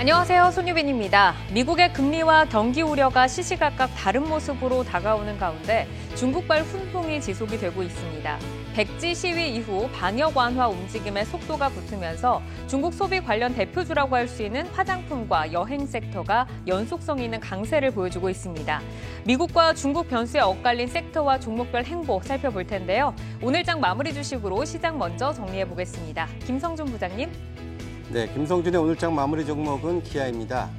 안녕하세요. 손유빈입니다. 미국의 금리와 경기 우려가 시시각각 다른 모습으로 다가오는 가운데 중국발 훈풍이 지속이 되고 있습니다. 백지 시위 이후 방역 완화 움직임의 속도가 붙으면서 중국 소비 관련 대표주라고 할 수 있는 화장품과 여행 섹터가 연속성 있는 강세를 보여주고 있습니다. 미국과 중국 변수에 엇갈린 섹터와 종목별 행보 살펴볼 텐데요. 오늘 장 마무리 주식으로 시장 먼저 정리해 보겠습니다. 김성준 부장님. 네, 김성준의 오늘장 마무리 종목은 기아입니다.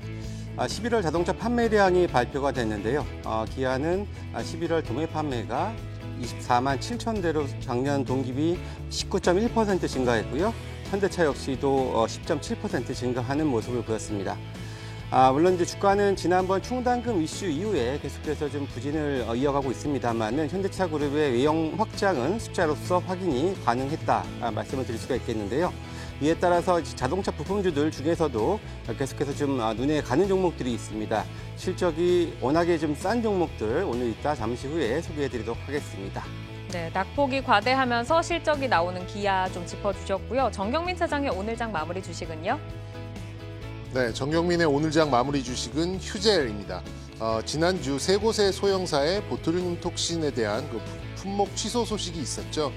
11월 자동차 판매량이 발표가 됐는데요. 기아는 11월 도매 판매가 24만 7천 대로 작년 동기비 19.1% 증가했고요. 현대차 역시도 10.7% 증가하는 모습을 보였습니다. 물론 이제 주가는 지난번 충당금 이슈 이후에 계속해서 좀 부진을 이어가고 있습니다만은 현대차 그룹의 외형 확장은 숫자로서 확인이 가능했다 말씀을 드릴 수가 있겠는데요. 이에 따라서 자동차 부품주들 중에서도 계속해서 좀 눈에 가는 종목들이 있습니다. 실적이 워낙에 좀 싼 종목들 오늘 이따 잠시 후에 소개해드리도록 하겠습니다. 네, 낙폭이 과대하면서 실적이 나오는 기아 좀 짚어주셨고요. 정경민 차장의 오늘장 마무리 주식은요? 네, 정경민의 오늘장 마무리 주식은 휴젤입니다. 지난주 세 곳의 소형사의 보tulium 톡신에 대한 그 품목 취소 소식이 있었죠.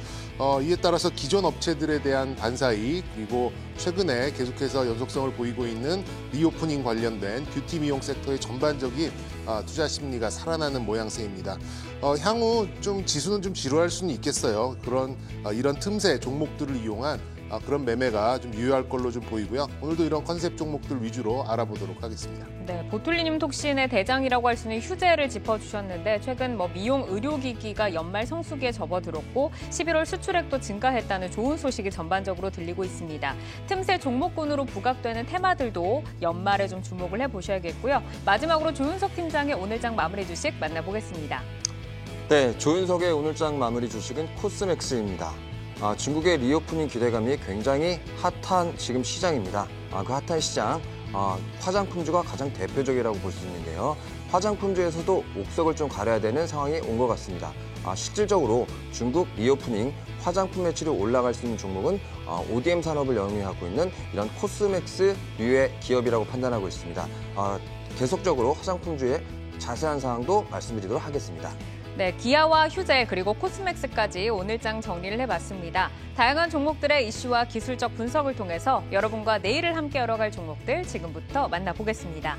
이에 따라서 기존 업체들에 대한 반사이익 그리고 최근에 계속해서 연속성을 보이고 있는 리오프닝 관련된 뷰티 미용 섹터의 전반적인 투자 심리가 살아나는 모양새입니다. 향후 좀 지수는 좀 지루할 수는 있겠어요. 이런 틈새 종목들을 이용한 그런 매매가 좀 유효할 걸로 좀 보이고요. 오늘도 이런 컨셉 종목들 위주로 알아보도록 하겠습니다. 네, 보툴리늄 톡신의 대장이라고 할 수 있는 휴젤을 짚어주셨는데 최근 미용 의료기기가 연말 성수기에 접어들었고 11월 수출액도 증가했다는 좋은 소식이 전반적으로 들리고 있습니다. 틈새 종목군으로 부각되는 테마들도 연말에 좀 주목을 해보셔야겠고요. 마지막으로 조윤석 팀장의 오늘장 마무리 주식 만나보겠습니다. 네, 조윤석의 오늘장 마무리 주식은 코스맥스입니다. 중국의 리오프닝 기대감이 굉장히 핫한 지금 시장입니다. 그 핫한 시장, 화장품주가 가장 대표적이라고 볼 수 있는데요. 화장품주에서도 옥석을 좀 가려야 되는 상황이 온 것 같습니다. 실질적으로 중국 리오프닝 화장품 매출이 올라갈 수 있는 종목은 ODM 산업을 영위하고 있는 이런 코스맥스류의 기업이라고 판단하고 있습니다. 계속적으로 화장품주의 자세한 사항도 말씀드리도록 하겠습니다. 네, 기아와 휴젤 그리고 코스맥스까지 오늘장 정리를 해봤습니다. 다양한 종목들의 이슈와 기술적 분석을 통해서 여러분과 내일을 함께 열어갈 종목들 지금부터 만나보겠습니다.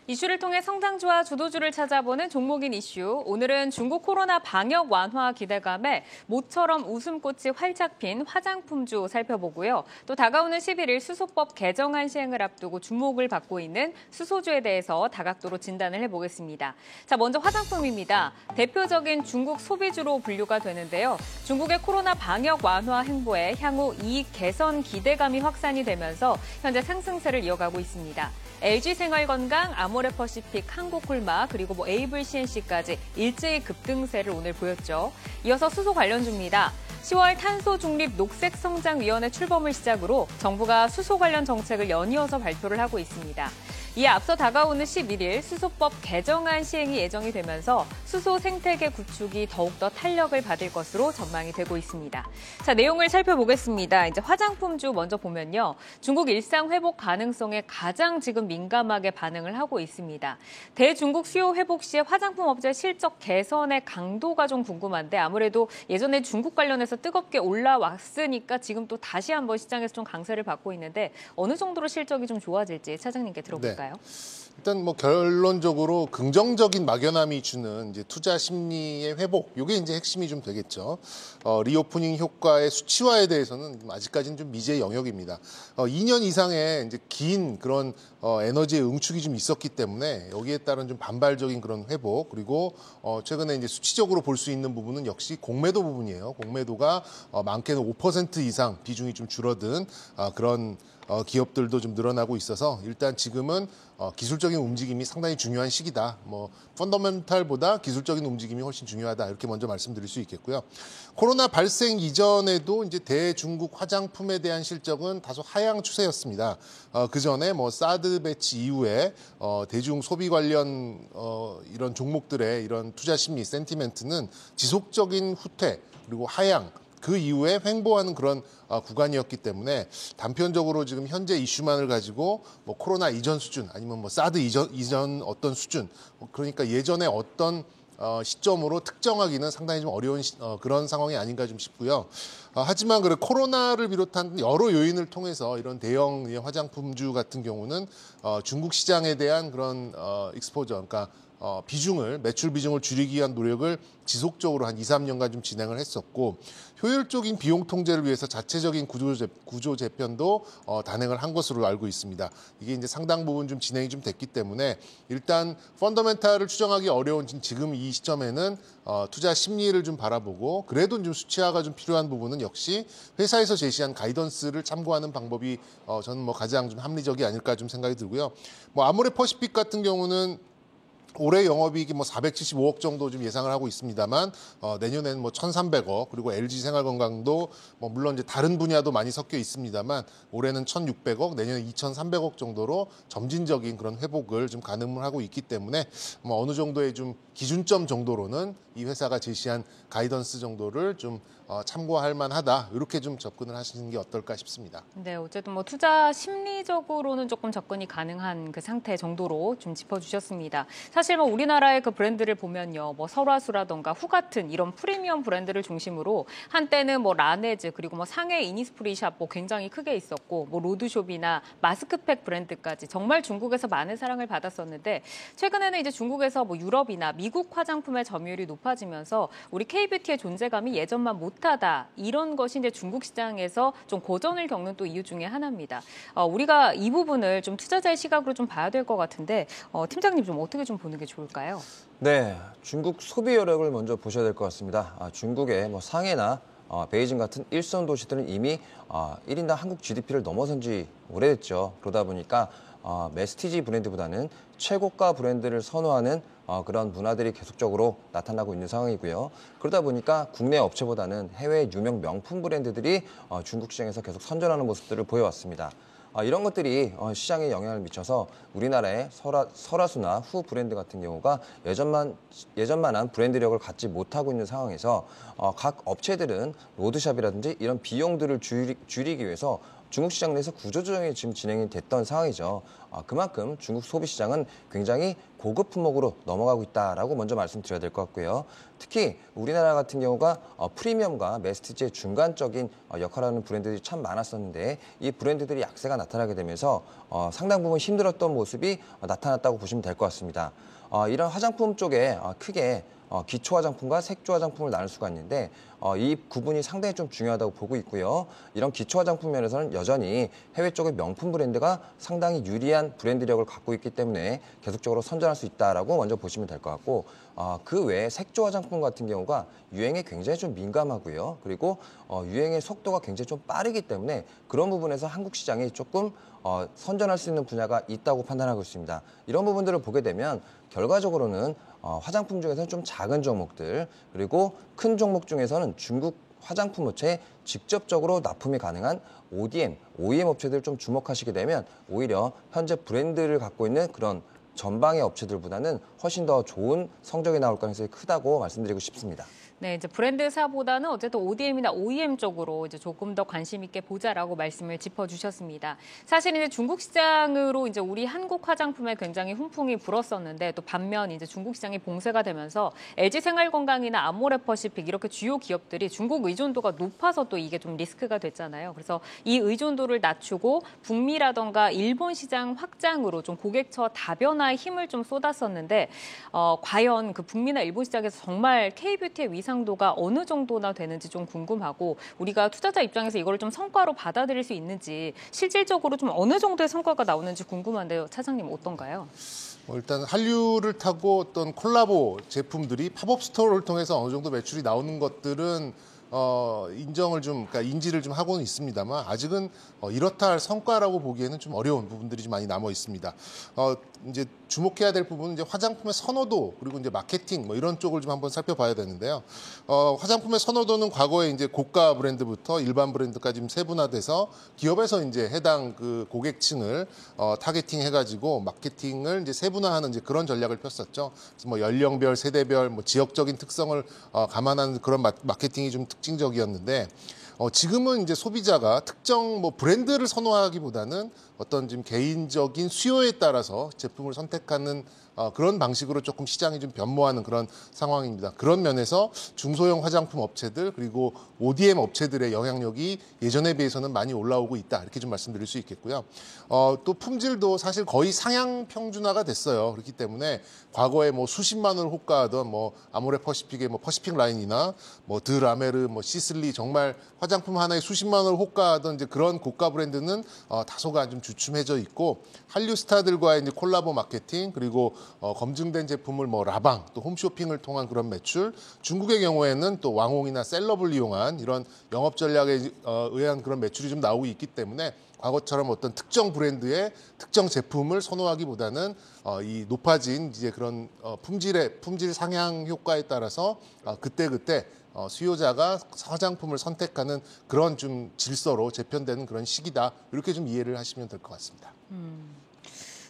이슈를 통해 성장주와 주도주를 찾아보는 종목인 이슈. 오늘은 중국 코로나 방역 완화 기대감에 모처럼 웃음꽃이 활짝 핀 화장품주 살펴보고요. 또 다가오는 11일 수소법 개정안 시행을 앞두고 주목을 받고 있는 수소주에 대해서 다각도로 진단을 해보겠습니다. 자, 먼저 화장품입니다. 대표적인 중국 소비주로 분류가 되는데요. 중국의 코로나 방역 완화 행보에 향후 이익 개선 기대감이 확산이 되면서 현재 상승세를 이어가고 있습니다. LG생활건강, 아모레퍼시픽, 한국콜마, 그리고 AVCNC까지 일제히 급등세를 오늘 보였죠. 이어서 수소 관련주입니다. 10월 탄소중립녹색성장위원회 출범을 시작으로 정부가 수소 관련 정책을 연이어서 발표를 하고 있습니다. 이에 앞서 다가오는 11일 수소법 개정안 시행이 예정이 되면서 수소 생태계 구축이 더욱더 탄력을 받을 것으로 전망이 되고 있습니다. 자, 내용을 살펴보겠습니다. 이제 화장품주 먼저 보면요. 중국 일상 회복 가능성에 가장 지금 민감하게 반응을 하고 있습니다. 대중국 수요 회복 시에 화장품 업체 실적 개선의 강도가 좀 궁금한데 아무래도 예전에 중국 관련해서 뜨겁게 올라왔으니까 지금 또 다시 한번 시장에서 좀 강세를 받고 있는데 어느 정도로 실적이 좀 좋아질지 차장님께 들어볼까요? 네. 일단 결론적으로 긍정적인 막연함이 주는 이제 투자 심리의 회복, 이게 이제 핵심이 좀 되겠죠. 리오프닝 효과의 수치화에 대해서는 아직까지는 좀 미지의 영역입니다. 2년 이상의 이제 긴 그런 에너지의 응축이 좀 있었기 때문에 여기에 따른 좀 반발적인 그런 회복, 그리고 최근에 이제 수치적으로 볼 수 있는 부분은 역시 공매도 부분이에요. 공매도가 경우가 많게는 5% 이상 비중이 좀 줄어든 그런 기업들도 좀 늘어나고 있어서 일단 지금은 기술적인 움직임이 상당히 중요한 시기다. 뭐 펀더멘탈보다 기술적인 움직임이 훨씬 중요하다. 이렇게 먼저 말씀드릴 수 있겠고요. 코로나 발생 이전에도 이제 대중국 화장품에 대한 실적은 다소 하향 추세였습니다. 그 전에 뭐 사드 배치 이후에 대중 소비 관련 이런 종목들의 이런 투자 심리 센티멘트는 지속적인 후퇴 그리고 하향 그 이후에 횡보하는 그런 구간이었기 때문에 단편적으로 지금 현재 이슈만을 가지고 뭐 코로나 이전 수준 아니면 뭐 사드 이전 어떤 수준 그러니까 예전에 어떤 시점으로 특정하기는 상당히 좀 어려운 그런 상황이 아닌가 좀 싶고요. 하지만 코로나를 비롯한 여러 요인을 통해서 이런 대형 화장품주 같은 경우는 중국 시장에 대한 그런 익스포저, 그러니까 매출 비중을 줄이기 위한 노력을 지속적으로 한 2, 3년간 좀 진행을 했었고 효율적인 비용 통제를 위해서 자체적인 구조 재편도 단행을 한 것으로 알고 있습니다. 이게 이제 상당 부분 좀 진행이 좀 됐기 때문에 일단 펀더멘탈을 추정하기 어려운 지금 이 시점에는 투자 심리를 좀 바라보고 그래도 좀 수치화가 좀 필요한 부분은 역시 회사에서 제시한 가이던스를 참고하는 방법이 저는 뭐 가장 좀 합리적이 아닐까 좀 생각이 들고요. 뭐 아모레 퍼시픽 같은 경우는 올해 영업이익이 뭐 475억 정도 좀 예상을 하고 있습니다만 내년에는 뭐 1,300억 그리고 LG 생활건강도 뭐 물론 이제 다른 분야도 많이 섞여 있습니다만 올해는 1,600억 내년에 2,300억 정도로 점진적인 그런 회복을 좀 가늠을 하고 있기 때문에 뭐 어느 정도의 좀 기준점 정도로는 이 회사가 제시한 가이던스 정도를 좀 참고할 만하다 이렇게 좀 접근을 하시는 게 어떨까 싶습니다. 네, 어쨌든 뭐 투자 심리적으로는 조금 접근이 가능한 그 상태 정도로 좀 짚어주셨습니다. 사실 뭐 우리나라의 그 브랜드를 보면요, 뭐 설화수라던가 후 같은 이런 프리미엄 브랜드를 중심으로 한때는 뭐 라네즈 그리고 뭐 상해 이니스프리샵 뭐 굉장히 크게 있었고 뭐 로드숍이나 마스크팩 브랜드까지 정말 중국에서 많은 사랑을 받았었는데 최근에는 이제 중국에서 뭐 유럽이나 미국 화장품의 점유율이 높아지면서 우리 K뷰티의 존재감이 예전만 못하다 이런 것이 이제 중국 시장에서 좀 고전을 겪는 또 이유 중에 하나입니다. 우리가 이 부분을 좀 투자자의 시각으로 좀 봐야 될 것 같은데 팀장님 좀 어떻게 좀 보는 게 좋을까요? 네, 중국 소비 여력을 먼저 보셔야 될 것 같습니다. 중국의 뭐 상해나 베이징 같은 일선 도시들은 이미 1인당 한국 GDP를 넘어선 지 오래됐죠. 그러다 보니까 메스티지 브랜드보다는 최고가 브랜드를 선호하는 그런 문화들이 계속적으로 나타나고 있는 상황이고요. 그러다 보니까 국내 업체보다는 해외 유명 명품 브랜드들이 중국 시장에서 계속 선전하는 모습들을 보여왔습니다. 이런 것들이 시장에 영향을 미쳐서 우리나라의 설화수나 후 브랜드 같은 경우가 예전만한 브랜드력을 갖지 못하고 있는 상황에서 각 업체들은 로드샵이라든지 이런 비용들을 줄이기 위해서 중국 시장 내에서 구조조정이 지금 진행이 됐던 상황이죠. 그만큼 중국 소비 시장은 굉장히 고급 품목으로 넘어가고 있다라고 먼저 말씀드려야 될 것 같고요. 특히 우리나라 같은 경우가 프리미엄과 메스티지의 중간적인 역할을 하는 브랜드들이 참 많았었는데 이 브랜드들이 약세가 나타나게 되면서 상당 부분 힘들었던 모습이 나타났다고 보시면 될 것 같습니다. 이런 화장품 쪽에 크게 기초 화장품과 색조 화장품을 나눌 수가 있는데 이 구분이 상당히 좀 중요하다고 보고 있고요. 이런 기초 화장품 면에서는 여전히 해외 쪽의 명품 브랜드가 상당히 유리한 브랜드력을 갖고 있기 때문에 계속적으로 선전할 수 있다라고 먼저 보시면 될 것 같고 그 외에 색조 화장품 같은 경우가 유행에 굉장히 좀 민감하고요. 그리고 유행의 속도가 굉장히 좀 빠르기 때문에 그런 부분에서 한국 시장이 조금 선전할 수 있는 분야가 있다고 판단하고 있습니다. 이런 부분들을 보게 되면 결과적으로는 화장품 중에서는 좀 작은 종목들 그리고 큰 종목 중에서는 중국 화장품 업체에 직접적으로 납품이 가능한 ODM, OEM 업체들을 좀 주목하시게 되면 오히려 현재 브랜드를 갖고 있는 그런 전방의 업체들보다는 훨씬 더 좋은 성적이 나올 가능성이 크다고 말씀드리고 싶습니다. 네, 이제 브랜드사보다는 어쨌든 ODM이나 OEM 쪽으로 이제 조금 더 관심 있게 보자라고 말씀을 짚어주셨습니다. 사실 이제 중국 시장으로 이제 우리 한국 화장품에 굉장히 훈풍이 불었었는데 또 반면 이제 중국 시장이 봉쇄가 되면서 LG 생활건강이나 아모레 퍼시픽 이렇게 주요 기업들이 중국 의존도가 높아서 또 이게 좀 리스크가 됐잖아요. 그래서 이 의존도를 낮추고 북미라던가 일본 시장 확장으로 좀 고객처 다변화에 힘을 좀 쏟았었는데 과연 그 북미나 일본 시장에서 정말 K뷰티의 위상도가 어느 정도나 되는지 좀 궁금하고 우리가 투자자 입장에서 이걸 좀 성과로 받아들일 수 있는지 실질적으로 좀 어느 정도의 성과가 나오는지 궁금한데요. 차장님 어떤가요? 일단 한류를 타고 어떤 콜라보 제품들이 팝업 스토어를 통해서 어느 정도 매출이 나오는 것들은 인정을 좀, 그러니까 인지를 좀 하고는 있습니다만 아직은 이렇다 할 성과라고 보기에는 좀 어려운 부분들이 좀 많이 남아 있습니다. 이제 주목해야 될 부분은 이제 화장품의 선호도 그리고 이제 마케팅 뭐 이런 쪽을 좀 한번 살펴봐야 되는데요. 화장품의 선호도는 과거에 이제 고가 브랜드부터 일반 브랜드까지 좀 세분화돼서 기업에서 이제 해당 그 고객층을 타겟팅 해가지고 마케팅을 이제 세분화하는 이제 그런 전략을 폈었죠. 그래서 뭐 연령별, 세대별, 뭐 지역적인 특성을 감안하는 그런 마케팅이 좀 특징적이었는데. 지금은 이제 소비자가 특정 뭐 브랜드를 선호하기보다는 어떤 지금 개인적인 수요에 따라서 제품을 선택하는 그런 방식으로 조금 시장이 좀 변모하는 그런 상황입니다. 그런 면에서 중소형 화장품 업체들 그리고 ODM 업체들의 영향력이 예전에 비해서는 많이 올라오고 있다 이렇게 좀 말씀드릴 수 있겠고요. 또 품질도 사실 거의 상향 평준화가 됐어요. 그렇기 때문에 과거에 뭐 수십만 원을 호가하던 뭐 아모레 퍼시픽의 뭐 퍼시픽 라인이나 뭐 드라메르, 뭐 시슬리 정말 화장품 하나에 수십만 원을 호가하던 이제 그런 고가 브랜드는 다소가 좀 주춤해져 있고 한류 스타들과의 이제 콜라보 마케팅 그리고 검증된 제품을 뭐 라방 또 홈쇼핑을 통한 그런 매출, 중국의 경우에는 또 왕홍이나 셀럽을 이용한 이런 영업 전략에 의한 그런 매출이 좀 나오고 있기 때문에 과거처럼 어떤 특정 브랜드의 특정 제품을 선호하기보다는 이 높아진 이제 그런 품질 상향 효과에 따라서 그때그때 수요자가 화장품을 선택하는 그런 좀 질서로 재편되는 그런 시기다. 이렇게 좀 이해를 하시면 될 것 같습니다.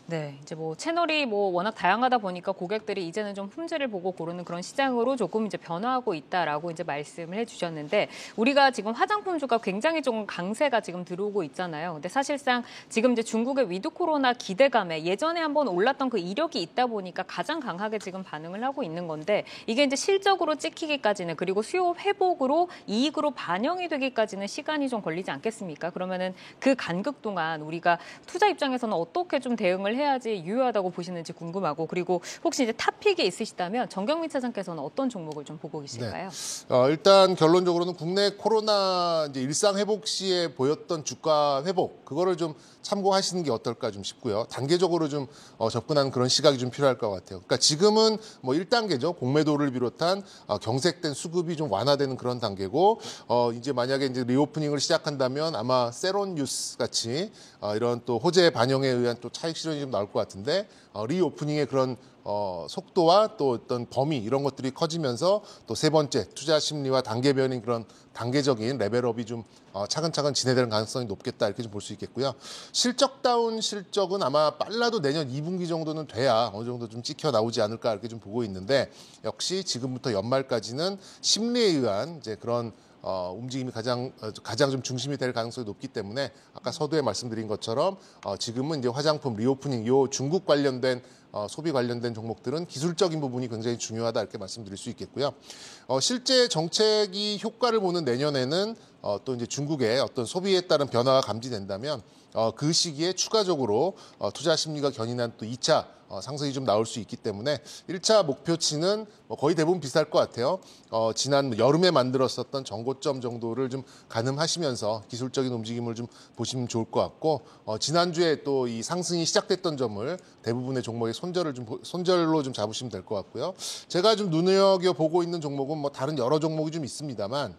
네, 이제 뭐 채널이 뭐 워낙 다양하다 보니까 고객들이 이제는 좀 품질을 보고 고르는 그런 시장으로 조금 이제 변화하고 있다라고 이제 말씀을 해주셨는데 우리가 지금 화장품주가 굉장히 좀 강세가 지금 들어오고 있잖아요. 근데 사실상 지금 이제 중국의 위드 코로나 기대감에 예전에 한번 올랐던 그 이력이 있다 보니까 가장 강하게 지금 반응을 하고 있는 건데 이게 이제 실적으로 찍히기까지는 그리고 수요 회복으로 이익으로 반영이 되기까지는 시간이 좀 걸리지 않겠습니까? 그러면은 그 간극 동안 우리가 투자 입장에서는 어떻게 좀 대응을 해야지 유효하다고 보시는지 궁금하고 그리고 혹시 이제 탑픽이 있으시다면 정경민 차장께서는 어떤 종목을 좀 보고 계실까요? 네. 일단 결론적으로는 국내 코로나 이제 일상 회복 시에 보였던 주가 회복 그거를 좀 참고하시는 게 어떨까 좀 싶고요. 단계적으로 좀 접근하는 그런 시각이 좀 필요할 것 같아요. 그러니까 지금은 뭐 1단계죠. 공매도를 비롯한 경색된 수급이 좀 완화되는 그런 단계고 이제 만약에 이제 리오프닝을 시작한다면 아마 세론 뉴스 같이 이런 또 호재 반영에 의한 또 차익 실현이 좀 나올 것 같은데 리오프닝의 그런 속도와 또 어떤 범위 이런 것들이 커지면서 또 세 번째 투자 심리와 단계별인 그런 단계적인 레벨업이 좀 차근차근 진행되는 가능성이 높겠다 이렇게 좀 볼 수 있겠고요. 실적다운 실적은 아마 빨라도 내년 2분기 정도는 돼야 어느 정도 좀 찍혀 나오지 않을까 이렇게 좀 보고 있는데 역시 지금부터 연말까지는 심리에 의한 이제 그런 움직임이 가장 좀 중심이 될 가능성이 높기 때문에 아까 서두에 말씀드린 것처럼 지금은 이제 화장품 리오프닝 요 중국 관련된 소비 관련된 종목들은 기술적인 부분이 굉장히 중요하다 이렇게 말씀드릴 수 있겠고요. 실제 정책이 효과를 보는 내년에는 또 이제 중국의 어떤 소비에 따른 변화가 감지된다면 그 시기에 추가적으로 투자 심리가 견인한 또 2차 상승이 좀 나올 수 있기 때문에 1차 목표치는 거의 대부분 비슷할 것 같아요. 지난 여름에 만들었었던 전고점 정도를 좀 가늠하시면서 기술적인 움직임을 좀 보시면 좋을 것 같고 지난주에 또 이 상승이 시작됐던 점을 대부분의 종목의 손절로 좀 잡으시면 될 것 같고요. 제가 좀 눈여겨보고 있는 종목은 뭐 다른 여러 종목이 좀 있습니다만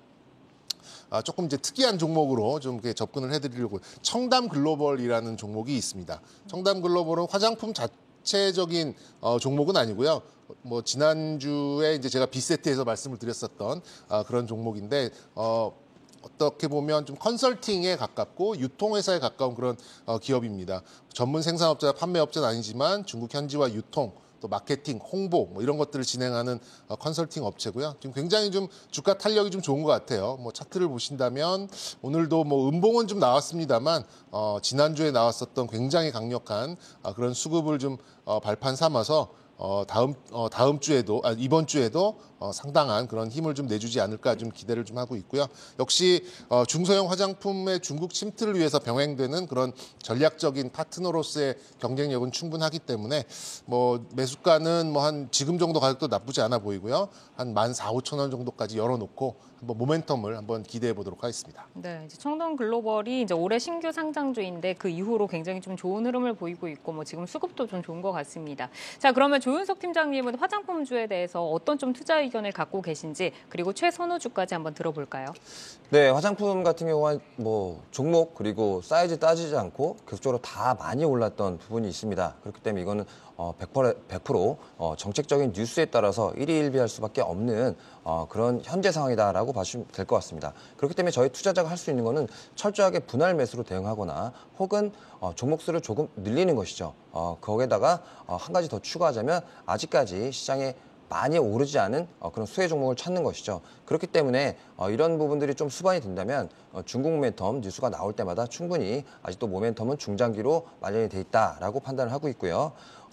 조금 이제 특이한 종목으로 좀 이렇게 접근을 해드리려고 청담 글로벌이라는 종목이 있습니다. 청담 글로벌은 화장품 자체적인 종목은 아니고요. 뭐 지난주에 이제 제가 B세트에서 말씀을 드렸었던 그런 종목인데 어떻게 보면 좀 컨설팅에 가깝고 유통회사에 가까운 그런 기업입니다. 전문 생산업자, 판매업자는 아니지만 중국 현지화 유통 또 마케팅, 홍보 뭐 이런 것들을 진행하는 컨설팅 업체고요. 지금 굉장히 좀 주가 탄력이 좀 좋은 것 같아요. 뭐 차트를 보신다면 오늘도 뭐 음봉은 좀 나왔습니다만 지난주에 나왔었던 굉장히 강력한 그런 수급을 좀 발판 삼아서 다음 주에도 이번 주에도 상당한 그런 힘을 좀 내주지 않을까 좀 기대를 좀 하고 있고요. 역시 중소형 화장품의 중국 침투를 위해서 병행되는 그런 전략적인 파트너로서의 경쟁력은 충분하기 때문에 뭐 매수가는 뭐 한 지금 정도 가격도 나쁘지 않아 보이고요. 한 14,000, 15,000원 정도까지 열어놓고 한번 모멘텀을 한번 기대해 보도록 하겠습니다. 네, 이제 청동 글로벌이 이제 올해 신규 상장주인데 그 이후로 굉장히 좀 좋은 흐름을 보이고 있고 뭐 지금 수급도 좀 좋은 것 같습니다. 자, 그러면 조윤석 팀장님은 화장품주에 대해서 어떤 좀 투자 의견을 갖고 계신지 그리고 최선호주까지 한번 들어볼까요? 네, 화장품 같은 경우는 뭐 종목 그리고 사이즈 따지지 않고 계속적으로 다 많이 올랐던 부분이 있습니다. 그렇기 때문에 이거는 100% 정책적인 뉴스에 따라서 일희일비할 수밖에 없는 그런 현재 상황이다라고 봐주시면 될 것 같습니다. 그렇기 때문에 저희 투자자가 할 수 있는 거는 철저하게 분할 매수로 대응하거나 혹은 종목 수를 조금 늘리는 것이죠. 거기에다가 한 가지 더 추가하자면 아직까지 시장에 많이 오르지 않은 그런 수혜 종목을 찾는 것이죠. 그렇기 때문에 이런 부분들이 좀 수반이 된다면 중국 모멘텀 뉴스가 나올 때마다 충분히 아직도 모멘텀은 중장기로 마련이 돼 있다라고 판단을 하고 있고요.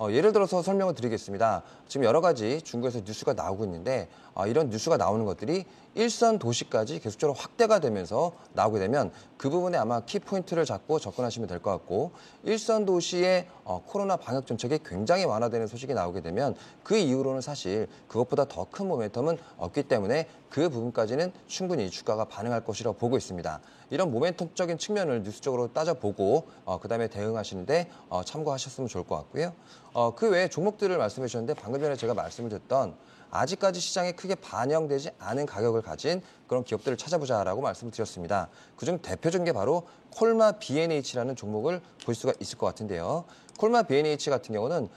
예를 들어서 설명을 드리겠습니다. 지금 여러 가지 중국에서 뉴스가 나오고 있는데 이런 뉴스가 나오는 것들이 일선 도시까지 계속적으로 확대가 되면서 나오게 되면 그 부분에 아마 키포인트를 잡고 접근하시면 될 것 같고 일선 도시의 코로나 방역 정책이 굉장히 완화되는 소식이 나오게 되면 그 이후로는 사실 그것보다 더 큰 모멘텀은 없기 때문에 그 부분까지는 충분히 주가가 반응할 것이라고 보고 있습니다. 이런 모멘텀적인 측면을 뉴스적으로 따져보고 그다음에 대응하시는데 참고하셨으면 좋을 것 같고요. 그 외에 종목들을 말씀해 주셨는데 방금 전에 제가 말씀을 드렸던 아직까지 시장에 크게 반영되지 않은 가격을 가진 그런 기업들을 찾아보자라고 말씀을 드렸습니다. 그중 대표적인 게 바로 콜마 B&H라는 종목을 볼 수가 있을 것 같은데요. 콜마 B&H 같은 경우는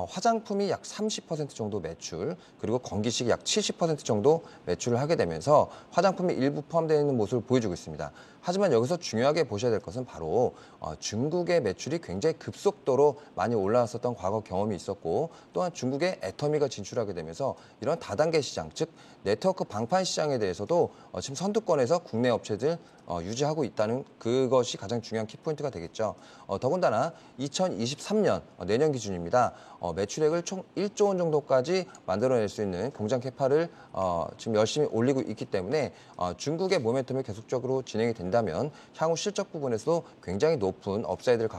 화장품이 약 30% 정도 매출, 그리고 건기식이 약 70% 정도 매출을 하게 되면서 화장품이 일부 포함되어 있는 모습을 보여주고 있습니다. 하지만 여기서 중요하게 보셔야 될 것은 바로 중국의 매출이 굉장히 급속도로 많이 올라왔었던 과거 경험이 있었고 또한 중국의 애터미가 진출하게 되면서 이런 다단계 시장, 즉 네트워크 방판 시장에 대해서도 지금 선두권에서 국내 업체들 유지하고 있다는 그것이 가장 중요한 키포인트가 되겠죠. 더군다나 2023년 내년 기준입니다. 매출액을 총 1조 원 정도까지 만들어낼 수 있는 공장 캐파를 지금 열심히 올리고 있기 때문에 중국의 모멘텀이 계속적으로 진행이 된다면 향후 실적 부분에서도 굉장히 높은 업사이드를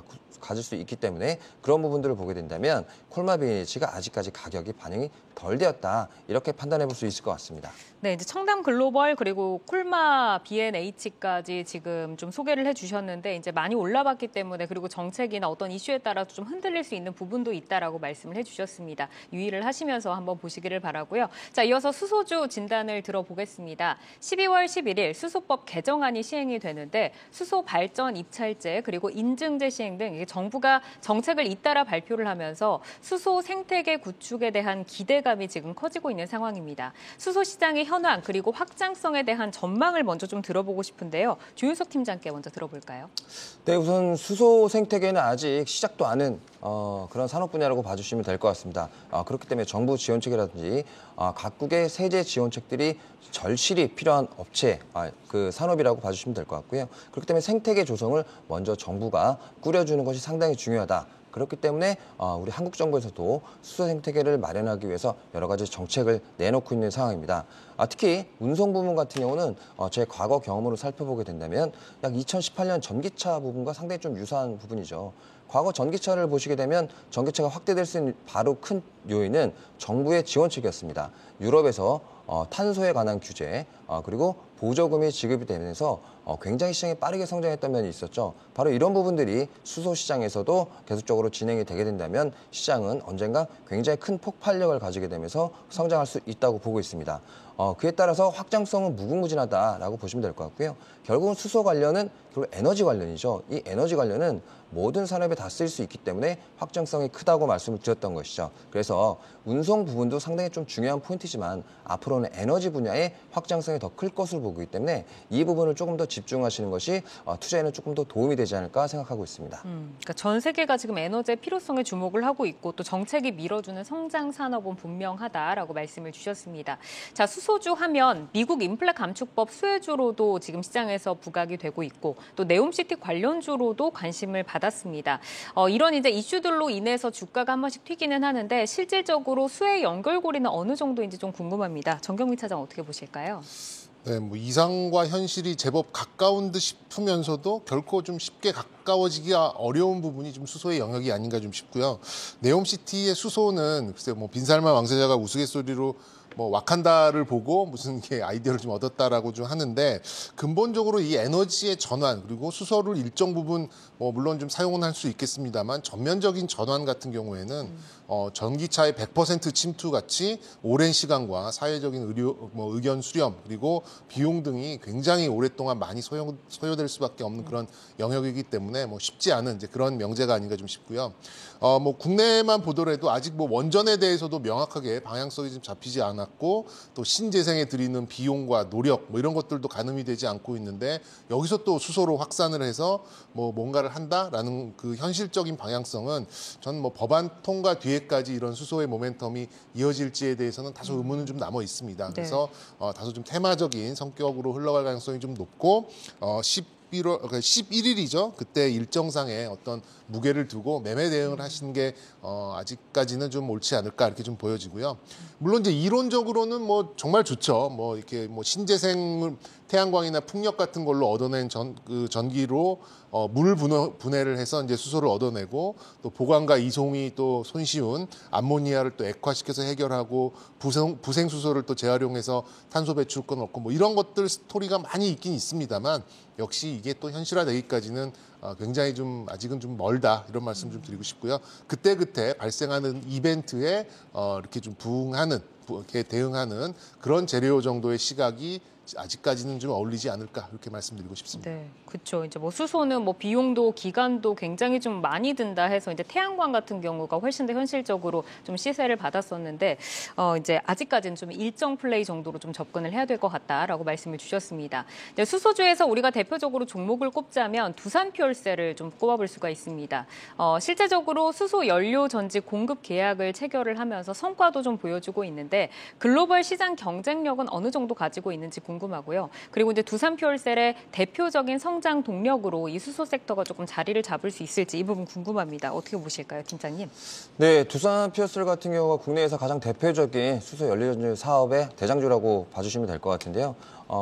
가질 수 있기 때문에 그런 부분들을 보게 된다면 콜마 B&H가 아직까지 가격이 반영이 덜 되었다 이렇게 판단해 볼 수 있을 것 같습니다. 네, 이제 청담 글로벌 그리고 콜마 B&H까지 지금 좀 소개를 해주셨는데 이제 많이 올라봤기 때문에 그리고 정책이나 어떤 이슈에 따라서 좀 흔들릴 수 있는 부분도 있다라고 말씀을 해주셨습니다. 유의를 하시면서 한번 보시기를 바라고요. 자, 이어서 수소주 진단을 들어보겠습니다. 12월 11일 수소법 개정안이 시행이 되는데 수소 발전 입찰제 그리고 인증제 시행 등 정부가 정책을 잇따라 발표를 하면서 수소 생태계 구축에 대한 기대감이 지금 커지고 있는 상황입니다. 수소 시장의 현황 그리고 확장성에 대한 전망을 먼저 좀 들어보고 싶은데요. 조윤석 팀장께 먼저 들어볼까요? 네, 우선 수소 생태계는 아직 시작도 않은 그런 산업 분야라고 봐주시면 될 것 같습니다. 그렇기 때문에 정부 지원책이라든지 각국의 세제 지원책들이 절실히 필요한 업체, 그 산업이라고 봐주시면 될 것 같고요. 그렇기 때문에 생태계 조성을 먼저 정부가 꾸려주는 것이 상당히 중요하다. 그렇기 때문에 우리 한국 정부에서도 수소 생태계를 마련하기 위해서 여러 가지 정책을 내놓고 있는 상황입니다. 특히 운송 부분 같은 경우는 제 과거 경험으로 살펴보게 된다면 약 2018년 전기차 부분과 상당히 좀 유사한 부분이죠. 과거 전기차를 보시게 되면 전기차가 확대될 수 있는 바로 큰 요인은 정부의 지원책이었습니다. 유럽에서 탄소에 관한 규제 그리고 보조금이 지급이 되면서 굉장히 시장이 빠르게 성장했던 면이 있었죠. 바로 이런 부분들이 수소 시장에서도 계속적으로 진행이 되게 된다면 시장은 언젠가 굉장히 큰 폭발력을 가지게 되면서 성장할 수 있다고 보고 있습니다. 그에 따라서 확장성은 무궁무진하다라고 보시면 될 것 같고요. 결국은 수소 관련은 결국 에너지 관련이죠. 이 에너지 관련은 모든 산업에 다 쓰일 수 있기 때문에 확장성이 크다고 말씀을 드렸던 것이죠. 그래서 운송 부분도 상당히 좀 중요한 포인트지만 앞으로는 에너지 분야의 확장성이 더 클 것으로 보기 때문에 이 부분을 조금 더 집중하시는 것이 투자에는 조금 더 도움이 되지 않을까 생각하고 있습니다. 그러니까 전 세계가 지금 에너지의 필요성에 주목을 하고 있고 또 정책이 밀어주는 성장 산업은 분명하다라고 말씀을 주셨습니다. 자, 수소주 하면 미국 인플레 감축법 수혜주로도 지금 시장에서 부각이 되고 있고 또 네옴시티 관련주로도 관심을 받았습니다. 이런 이제 이슈들로 인해서 주가가 한 번씩 튀기는 하는데 실질적으로 수혜 연결고리는 어느 정도인지 좀 궁금합니다. 정경민 차장 어떻게 보실까요? 네, 뭐 이상과 현실이 제법 가까운 듯 싶으면서도 결코 좀 쉽게 가까워지기가 어려운 부분이 좀 수소의 영역이 아닌가 좀 싶고요. 네옴시티의 수소는 글쎄 뭐 빈살만 왕세자가 우스갯소리로 뭐 와칸다를 보고 무슨 게 아이디어를 좀 얻었다라고 좀 하는데 근본적으로 이 에너지의 전환 그리고 수소를 일정 부분 뭐 물론 좀 사용은 할 수 있겠습니다만 전면적인 전환 같은 경우에는 전기차의 100% 침투 같이 오랜 시간과 사회적인 의견 수렴 그리고 비용 등이 굉장히 오랫동안 많이 소요될 수밖에 없는 그런 영역이기 때문에 뭐 쉽지 않은 이제 그런 명제가 아닌가 좀 싶고요. 뭐 국내만 보더라도 아직 뭐 원전에 대해서도 명확하게 방향성이 좀 잡히지 않았고 또 신재생에 들이는 비용과 노력 뭐 이런 것들도 가늠이 되지 않고 있는데 여기서 또 수소로 확산을 해서 뭐 뭔가를 한다라는 그 현실적인 방향성은 전 뭐 법안 통과 뒤에까지 이런 수소의 모멘텀이 이어질지에 대해서는 다소 의문은 좀 남아 있습니다. 그래서 다소 좀 테마적인 성격으로 흘러갈 가능성이 좀 높고 11일이죠. 그때 일정상의 어떤 무게를 두고 매매 대응을 하시는 게 아직까지는 좀 옳지 않을까 이렇게 좀 보여지고요. 물론 이제 이론적으로는 뭐 정말 좋죠. 뭐 이렇게 뭐 신재생 태양광이나 풍력 같은 걸로 얻어낸 전기로 물 분해를 해서 이제 수소를 얻어내고 또 보관과 이송이 또 손쉬운 암모니아를 또 액화시켜서 해결하고 부생 수소를 또 재활용해서 탄소 배출권 얻고 뭐 이런 것들 스토리가 많이 있긴 있습니다만 역시 이게 또 현실화되기까지는 굉장히 좀 아직은 좀 멀다 이런 말씀 좀 드리고 싶고요. 그때 발생하는 이벤트에 이렇게 좀 이렇게 대응하는 그런 재료 정도의 시각이 아직까지는 좀 어울리지 않을까 이렇게 말씀드리고 싶습니다. 네, 그렇죠. 이제 뭐 수소는 뭐 비용도 기간도 굉장히 좀 많이 든다 해서 이제 태양광 같은 경우가 훨씬 더 현실적으로 좀 시세를 받았었는데 이제 아직까지는 좀 일정 플레이 정도로 좀 접근을 해야 될 것 같다라고 말씀을 주셨습니다. 이제 수소주에서 우리가 대표적으로 종목을 꼽자면 두산퓨얼셀을 좀 꼽아볼 수가 있습니다. 실제적으로 수소 연료 전지 공급 계약을 체결을 하면서 성과도 좀 보여주고 있는데 글로벌 시장 경쟁력은 어느 정도 가지고 있는지 궁금하고요. 그리고 이제 두산퓨얼셀의 대표적인 성장 동력으로 이 수소 섹터가 조금 자리를 잡을 수 있을지 이 부분 궁금합니다. 어떻게 보실까요, 팀장님? 네, 두산퓨얼셀 같은 경우가 국내에서 가장 대표적인 수소 연료전지 사업의 대장주라고 봐주시면 될 것 같은데요.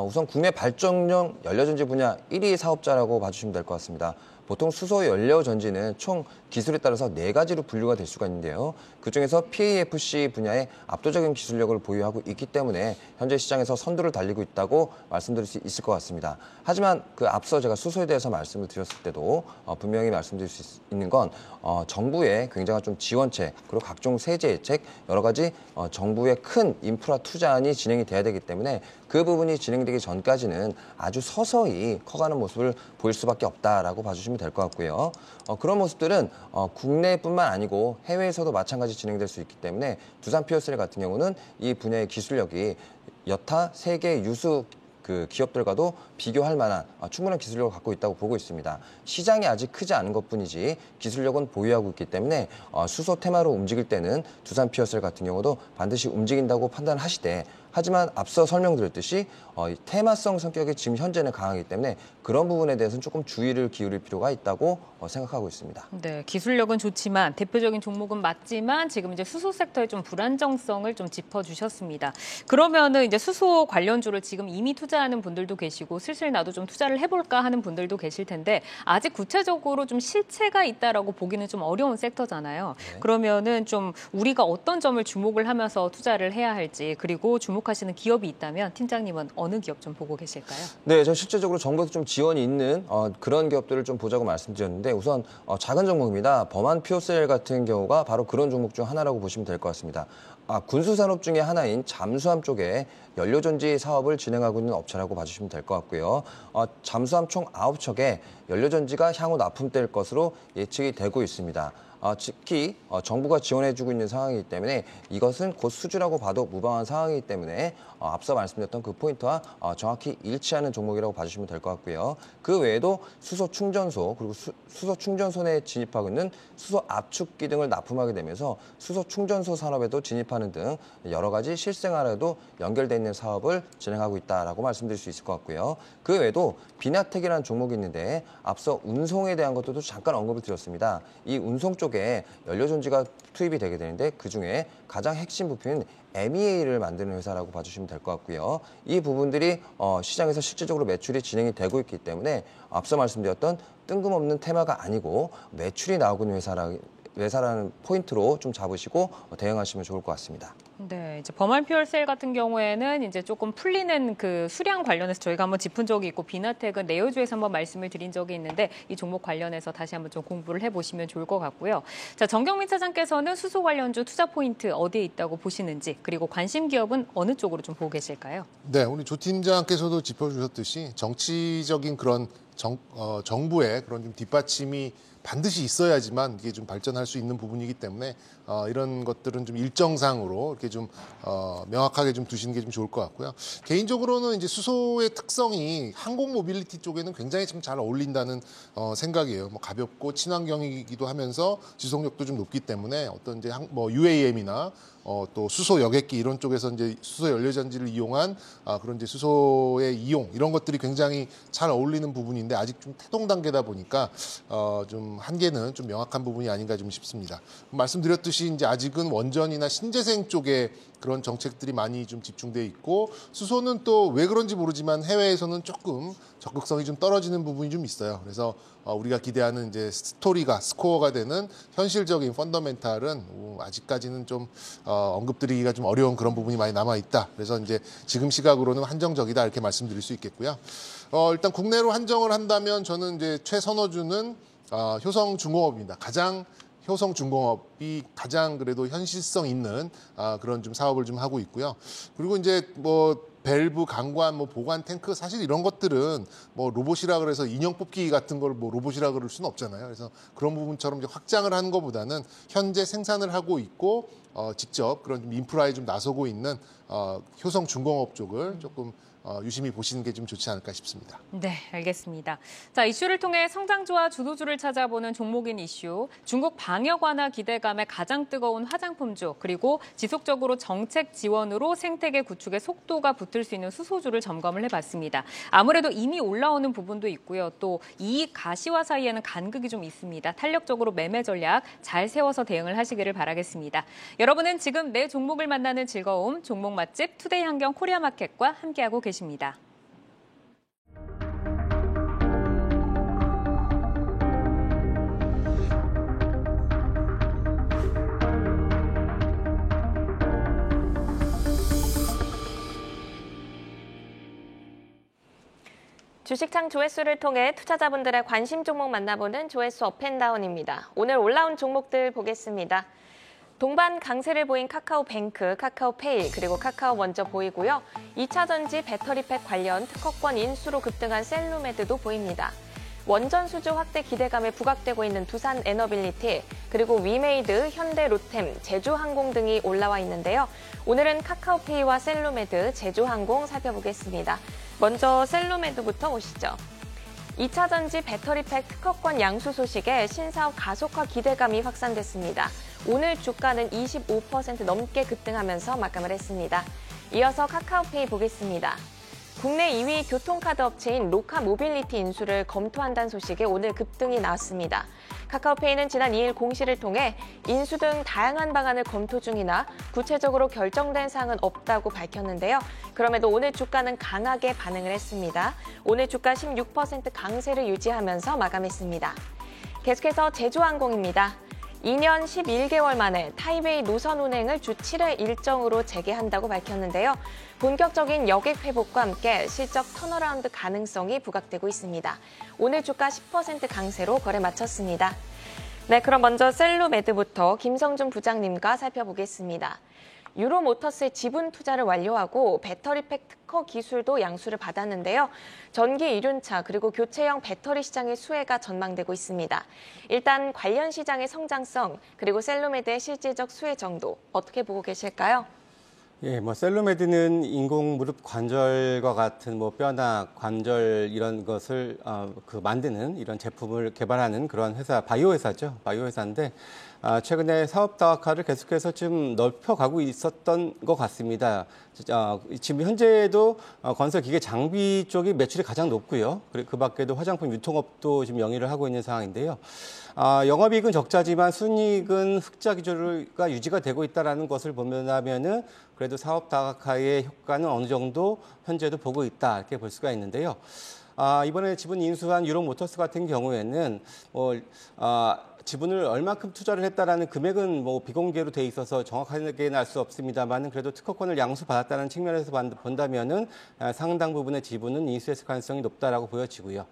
우선 국내 발전용 연료전지 분야 1위 사업자라고 봐주시면 될 것 같습니다. 보통 수소 연료 전지는 총 기술에 따라서 4가지로 분류가 될 수가 있는데요. 그중에서 PAFC 분야에 압도적인 기술력을 보유하고 있기 때문에 현재 시장에서 선두를 달리고 있다고 말씀드릴 수 있을 것 같습니다. 하지만 그 앞서 제가 수소에 대해서 말씀을 드렸을 때도 분명히 말씀드릴 수 있는 건 정부의 굉장한 좀 지원책 그리고 각종 세제 혜택 여러 가지 정부의 큰 인프라 투자안이 진행이 돼야 되기 때문에 그 부분이 진행되기 전까지는 아주 서서히 커가는 모습을 보일 수밖에 없다라고 봐주시면 될 것 같고요. 그런 모습들은 국내뿐만 아니고 해외에서도 마찬가지 진행될 수 있기 때문에 두산퓨얼셀 같은 경우는 이 분야의 기술력이 여타 세계 유수 기업들과도 비교할 만한 충분한 기술력을 갖고 있다고 보고 있습니다. 시장이 아직 크지 않은 것뿐이지 기술력은 보유하고 있기 때문에 수소 테마로 움직일 때는 두산퓨얼셀 같은 경우도 반드시 움직인다고 판단하시되 하지만 앞서 설명드렸듯이 테마성 성격이 지금 현재는 강하기 때문에 그런 부분에 대해서는 조금 주의를 기울일 필요가 있다고 생각하고 있습니다. 네, 기술력은 좋지만 대표적인 종목은 맞지만 지금 이제 수소 섹터의 좀 불안정성을 좀 짚어주셨습니다. 그러면은 이제 수소 관련주를 지금 이미 투자하는 분들도 계시고 슬슬 나도 좀 투자를 해볼까 하는 분들도 계실 텐데 아직 구체적으로 좀 실체가 있다라고 보기는 좀 어려운 섹터잖아요. 네. 그러면은 좀 우리가 어떤 점을 주목을 하면서 투자를 해야 할지 그리고 주목하시는 기업이 있다면 팀장님은 어느 기업 좀 보고 계실까요? 네, 저 실제적으로 정부에서 좀 지원이 있는 그런 기업들을 좀 보자고 말씀드렸는데 우선 작은 종목입니다. 범한퓨얼셀 같은 경우가 바로 그런 종목 중 하나라고 보시면 될 것 같습니다. 군수산업 중에 하나인 잠수함 쪽에 연료전지 사업을 진행하고 있는 업체라고 봐주시면 될 것 같고요. 잠수함 총 9척에 연료전지가 향후 납품될 것으로 예측이 되고 있습니다. 특히 정부가 지원해주고 있는 상황이기 때문에 이것은 곧 수주라고 봐도 무방한 상황이기 때문에 앞서 말씀드렸던 그 포인트와 정확히 일치하는 종목이라고 봐주시면 될 것 같고요. 그 외에도 수소 충전소 그리고 수소 충전소 내에 진입하고 있는 수소 압축기 등을 납품하게 되면서 수소 충전소 산업에도 진입하는 등 여러 가지 실생활에도 연결되어 있는 사업을 진행하고 있다라고 말씀드릴 수 있을 것 같고요. 그 외에도 비나텍이라는 종목이 있는데 앞서 운송에 대한 것도 잠깐 언급을 드렸습니다. 이 운송 쪽에 연료전지가 투입이 되게 되는데 그중에 가장 핵심 부품인 MEA를 만드는 회사라고 봐주시면 될 것 같고요. 이 부분들이 시장에서 실질적으로 매출이 진행이 되고 있기 때문에 앞서 말씀드렸던 뜬금없는 테마가 아니고 매출이 나오고 있는 회사라는 포인트로 좀 잡으시고 대응하시면 좋을 것 같습니다. 네, 이제 범알퓨얼셀 같은 경우에는 이제 조금 풀리는 그 수량 관련해서 저희가 한번 짚은 적이 있고 비나텍은 내요주에서 한번 말씀을 드린 적이 있는데 이 종목 관련해서 다시 한번 좀 공부를 해보시면 좋을 것 같고요. 자, 정경민 차장께서는 수소 관련주 투자 포인트 어디에 있다고 보시는지 그리고 관심 기업은 어느 쪽으로 좀 보고 계실까요? 네, 우리 조 팀장께서도 짚어주셨듯이 정치적인 그런 정부의 그런 좀 뒷받침이 반드시 있어야지만 이게 좀 발전할 수 있는 부분이기 때문에 이런 것들은 좀 일정상으로 이렇게 좀 명확하게 좀 두시는 게 좀 좋을 것 같고요. 개인적으로는 이제 수소의 특성이 항공 모빌리티 쪽에는 굉장히 좀 잘 어울린다는 생각이에요. 뭐 가볍고 친환경이기도 하면서 지속력도 좀 높기 때문에 어떤 이제 뭐 UAM이나 또 수소 여객기 이런 쪽에서 이제 수소 연료전지를 이용한 그런 이제 수소의 이용 이런 것들이 굉장히 잘 어울리는 부분인데 아직 좀 태동 단계다 보니까 좀 한계는 좀 명확한 부분이 아닌가 좀 싶습니다. 말씀드렸듯이 이제 아직은 원전이나 신재생 쪽에 그런 정책들이 많이 좀 집중돼 있고 수소는 또 왜 그런지 모르지만 해외에서는 조금 적극성이 좀 떨어지는 부분이 좀 있어요. 그래서 우리가 기대하는 이제 스코어가 되는 현실적인 펀더멘탈은 아직까지는 좀 언급드리기가 좀 어려운 그런 부분이 많이 남아 있다. 그래서 이제 지금 시각으로는 한정적이다 이렇게 말씀드릴 수 있겠고요. 일단 국내로 한정을 한다면 저는 이제 최선호주는 효성중공업입니다. 효성중공업이 가장 그래도 현실성 있는 그런 좀 사업을 좀 하고 있고요. 그리고 이제 뭐 밸브, 강관, 뭐 보관 탱크 사실 이런 것들은 뭐 로봇이라 그래서 인형 뽑기 같은 걸 뭐 로봇이라 그럴 수는 없잖아요. 그래서 그런 부분처럼 이제 확장을 하는 것보다는 현재 생산을 하고 있고 직접 그런 좀 인프라에 좀 나서고 있는 효성중공업 쪽을 조금 유심히 보시는 게 좀 좋지 않을까 싶습니다. 네, 알겠습니다. 자, 이슈를 통해 성장주와 주도주를 찾아보는 종목인 이슈, 중국 방역 완화 기대감에 가장 뜨거운 화장품주, 그리고 지속적으로 정책 지원으로 생태계 구축의 속도가 붙을 수 있는 수소주를 점검을 해봤습니다. 아무래도 이미 올라오는 부분도 있고요. 또 이익 가시화 사이에는 간극이 좀 있습니다. 탄력적으로 매매 전략 잘 세워서 대응을 하시기를 바라겠습니다. 여러분은 지금 내 종목을 만나는 즐거움, 종목 맛집 투데이 한경 코리아마켓과 함께하고 계십니다. 주식창 조회수를 통해 투자자분들의 관심 종목 만나보는 조회수 업앤다운입니다. 오늘 올라온 종목들 보겠습니다. 동반 강세를 보인 카카오뱅크, 카카오페이, 그리고 카카오 먼저 보이고요. 2차 전지 배터리팩 관련 특허권 인수로 급등한 셀루메드도 보입니다. 원전 수주 확대 기대감에 부각되고 있는 두산 에너빌리티, 그리고 위메이드, 현대 로템, 제주항공 등이 올라와 있는데요. 오늘은 카카오페이와 셀루메드, 제주항공 살펴보겠습니다. 먼저 셀루메드부터 보시죠. 2차 전지 배터리팩 특허권 양수 소식에 신사업 가속화 기대감이 확산됐습니다. 오늘 주가는 25% 넘게 급등하면서 마감을 했습니다. 이어서 카카오페이 보겠습니다. 국내 2위 교통카드 업체인 로카 모빌리티 인수를 검토한다는 소식에 오늘 급등이 나왔습니다. 카카오페이는 지난 2일 공시를 통해 인수 등 다양한 방안을 검토 중이나 구체적으로 결정된 사항은 없다고 밝혔는데요. 그럼에도 오늘 주가는 강하게 반응을 했습니다. 오늘 주가 16% 강세를 유지하면서 마감했습니다. 계속해서 제주항공입니다. 2년 11개월 만에 타이베이 노선 운행을 주 7회 일정으로 재개한다고 밝혔는데요. 본격적인 여객 회복과 함께 실적 턴어라운드 가능성이 부각되고 있습니다. 오늘 주가 10% 강세로 거래 마쳤습니다. 네, 그럼 먼저 셀루메드부터 김성준 부장님과 살펴보겠습니다. 유로모터스의 지분 투자를 완료하고 배터리팩 특허 기술도 양수를 받았는데요. 전기 이륜차 그리고 교체형 배터리 시장의 수혜가 전망되고 있습니다. 일단 관련 시장의 성장성 그리고 셀루메드의 실질적 수혜 정도 어떻게 보고 계실까요? 예, 뭐 셀루메드는 인공 무릎 관절과 같은 뭐 뼈나 관절 이런 것을 만드는 이런 제품을 개발하는 그런 회사, 바이오 회사죠. 바이오 회사인데 최근에 사업 다각화를 계속해서 좀 넓혀가고 있었던 것 같습니다. 지금 현재도 건설 기계 장비 쪽이 매출이 가장 높고요. 그리고 그 밖에도 화장품 유통업도 지금 영위를 하고 있는 상황인데요. 영업이익은 적자지만 순이익은 흑자 기조가 유지가 되고 있다는 것을 보면은 그래도 사업 다각화의 효과는 어느 정도 현재도 보고 있다 이렇게 볼 수가 있는데요. 이번에 지분 인수한 유로모터스 같은 경우에는 지분을 얼마큼 투자를 했다라는 금액은 뭐 비공개로 돼 있어서 정확하게는 알 수 없습니다만 그래도 특허권을 양수받았다는 측면에서 본다면은 상당 부분의 지분은 인수했을 가능성이 높다라고 보여지고요.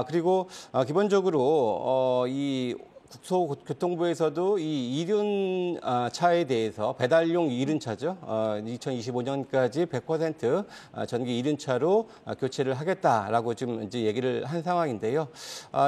그리고 기본적으로 이 국토교통부에서도 이 이륜차에 대해서 배달용 이륜차죠. 2025년까지 100% 전기 이륜차로 교체를 하겠다라고 지금 이제 얘기를 한 상황인데요.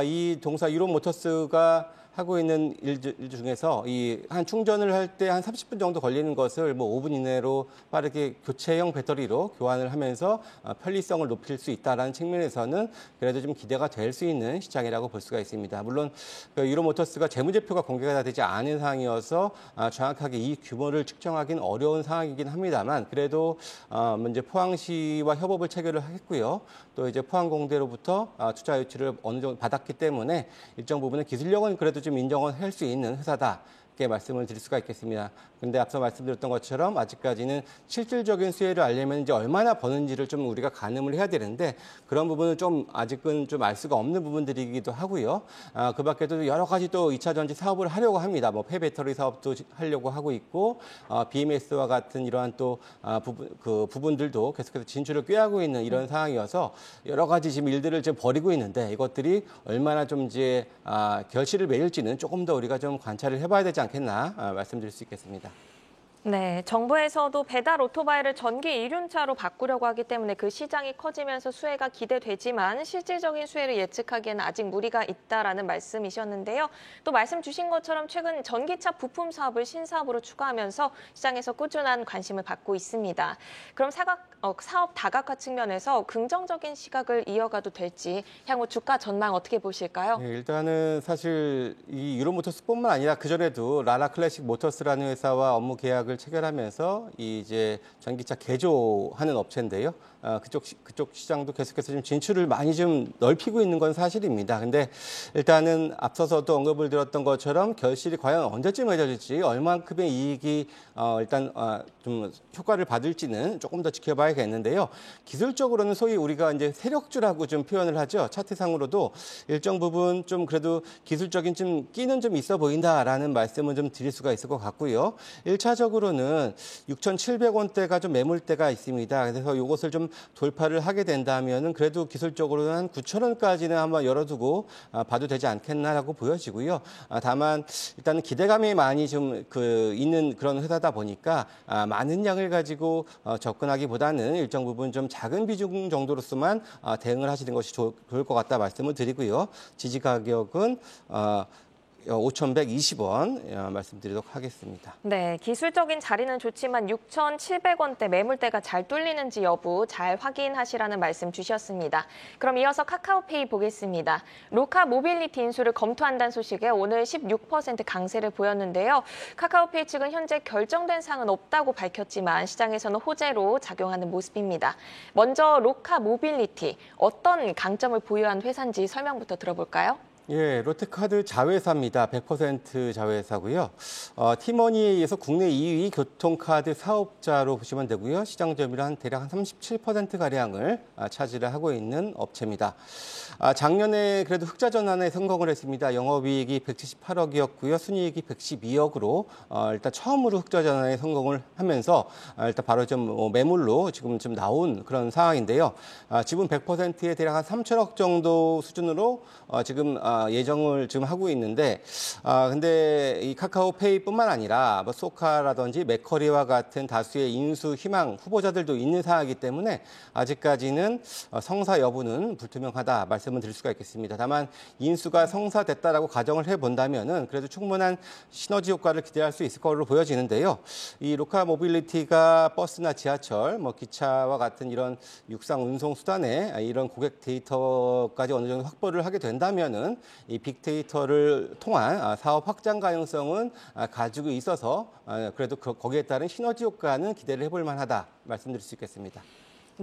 이 동사 이론모터스가 하고 있는 일 중에서 한 충전을 할 때 한 30분 정도 걸리는 것을 뭐 5분 이내로 빠르게 교체형 배터리로 교환을 하면서 편리성을 높일 수 있다라는 측면에서는 그래도 좀 기대가 될 수 있는 시장이라고 볼 수가 있습니다. 물론 이론모터스가 재무제표가 공개가 되지 않은 상황이어서 정확하게 이 규모를 측정하기는 어려운 상황이긴 합니다만 그래도 이제 포항시와 협업을 체결을 하겠고요. 또 이제 포항공대로부터 투자 유치를 어느 정도 받았기 때문에 일정 부분의 기술력은 그래도 좀 인정을 할 수 있는 회사다. 이렇게 말씀을 드릴 수가 있겠습니다. 그런데 앞서 말씀드렸던 것처럼 아직까지는 실질적인 수혜를 알려면 이제 얼마나 버는지를 좀 우리가 가늠을 해야 되는데 그런 부분은 좀 아직은 좀 알 수가 없는 부분들이기도 하고요. 그 밖에도 여러 가지 또 2차 전지 사업을 하려고 합니다. 뭐 폐배터리 사업도 하려고 하고 있고 BMS와 같은 이러한 또 부분들도 계속해서 진출을 꾀하고 있는 이런 상황이어서 여러 가지 지금 일들을 좀 벌이고 있는데 이것들이 얼마나 좀 이제 결실을 맺을지는 조금 더 우리가 좀 관찰을 해봐야 되지 않겠나 말씀드릴 수 있겠습니다. 네, 정부에서도 배달 오토바이를 전기 이륜차로 바꾸려고 하기 때문에 그 시장이 커지면서 수혜가 기대되지만 실질적인 수혜를 예측하기에는 아직 무리가 있다라는 말씀이셨는데요. 또 말씀 주신 것처럼 최근 전기차 부품 사업을 신사업으로 추가하면서 시장에서 꾸준한 관심을 받고 있습니다. 그럼 사업 다각화 측면에서 긍정적인 시각을 이어가도 될지 향후 주가 전망 어떻게 보실까요? 네, 일단은 사실 이 유로모터스뿐만 아니라 그전에도 라라클래식 모터스라는 회사와 업무 계약을 체결하면서 이제 전기차 개조하는 업체인데요. 그쪽 시장도 계속해서 좀 진출을 많이 좀 넓히고 있는 건 사실입니다. 근데 일단은 앞서서도 언급을 드렸던 것처럼 결실이 과연 언제쯤 맺어질지 얼만큼의 이익이 일단 좀 효과를 받을지는 조금 더 지켜봐야겠는데요. 기술적으로는 소위 우리가 이제 세력주라고 좀 표현을 하죠. 차트상으로도 일정 부분 좀 그래도 기술적인 좀 끼는 좀 있어 보인다라는 말씀은 좀 드릴 수가 있을 것 같고요. 1차적으로는 6,700원대가 좀 매물대가 있습니다. 그래서 이것을 좀 돌파를 하게 된다면은 그래도 기술적으로는 한 9,000원까지는 한번 열어두고 봐도 되지 않겠나라고 보여지고요. 다만 일단은 기대감이 많이 좀 있는 그런 회사다 보니까 많은 양을 가지고 접근하기보다는 일정 부분 좀 작은 비중 정도로서만 대응을 하시는 것이 좋을 것 같다 말씀을 드리고요. 지지 가격은 5,120원 말씀드리도록 하겠습니다. 네, 기술적인 자리는 좋지만 6,700원대 매물대가 잘 뚫리는지 여부 잘 확인하시라는 말씀 주셨습니다. 그럼 이어서 카카오페이 보겠습니다. 로카 모빌리티 인수를 검토한다는 소식에 오늘 16% 강세를 보였는데요. 카카오페이 측은 현재 결정된 사항은 없다고 밝혔지만 시장에서는 호재로 작용하는 모습입니다. 먼저 로카 모빌리티, 어떤 강점을 보유한 회사인지 설명부터 들어볼까요? 예, 롯데카드 자회사입니다. 100% 자회사고요. 티머니에 의해서 국내 2위 교통카드 사업자로 보시면 되고요. 시장 점유율 대략 한 37%가량을 차지를 하고 있는 업체입니다. 작년에 그래도 흑자 전환에 성공을 했습니다. 영업이익이 178억이었고요. 순이익이 112억으로 일단 처음으로 흑자 전환에 성공을 하면서 일단 바로 좀 매물로 지금 좀 나온 그런 상황인데요. 지분 100%에 대략 한 3천억 정도 수준으로 지금 예정을 지금 하고 있는데, 근데 이 카카오페이뿐만 아니라 뭐 소카라든지 맥커리와 같은 다수의 인수 희망 후보자들도 있는 상황이기 때문에 아직까지는 성사 여부는 불투명하다 말씀을 드릴 수가 있겠습니다. 다만 인수가 성사됐다라고 가정을 해본다면은 그래도 충분한 시너지 효과를 기대할 수 있을 것으로 보여지는데요. 이 로카 모빌리티가 버스나 지하철, 뭐 기차와 같은 이런 육상 운송 수단에 이런 고객 데이터까지 어느 정도 확보를 하게 된다면은 이 빅데이터를 통한 사업 확장 가능성은 가지고 있어서 그래도 거기에 따른 시너지 효과는 기대를 해볼 만하다 말씀드릴 수 있겠습니다.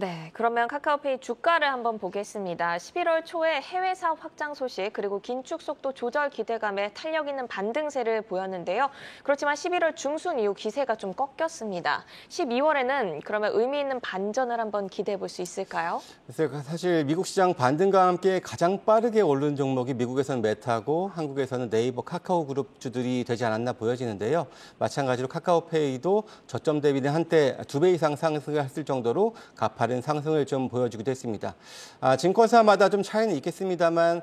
네, 그러면 카카오페이 주가를 한번 보겠습니다. 11월 초에 해외 사업 확장 소식 그리고 긴축 속도 조절 기대감에 탄력 있는 반등세를 보였는데요. 그렇지만 11월 중순 이후 기세가 좀 꺾였습니다. 12월에는 그러면 의미 있는 반전을 한번 기대해 볼 수 있을까요? 그래서 사실 미국 시장 반등과 함께 가장 빠르게 오른 종목이 미국에서는 메타고 한국에서는 네이버, 카카오 그룹 주들이 되지 않았나 보여지는데요. 마찬가지로 카카오페이도 저점 대비는 한때 2배 이상 상승을 했을 정도로 가파른 상승을 좀 보여주기도 했습니다. 증권사마다 좀 차이는 있겠습니다만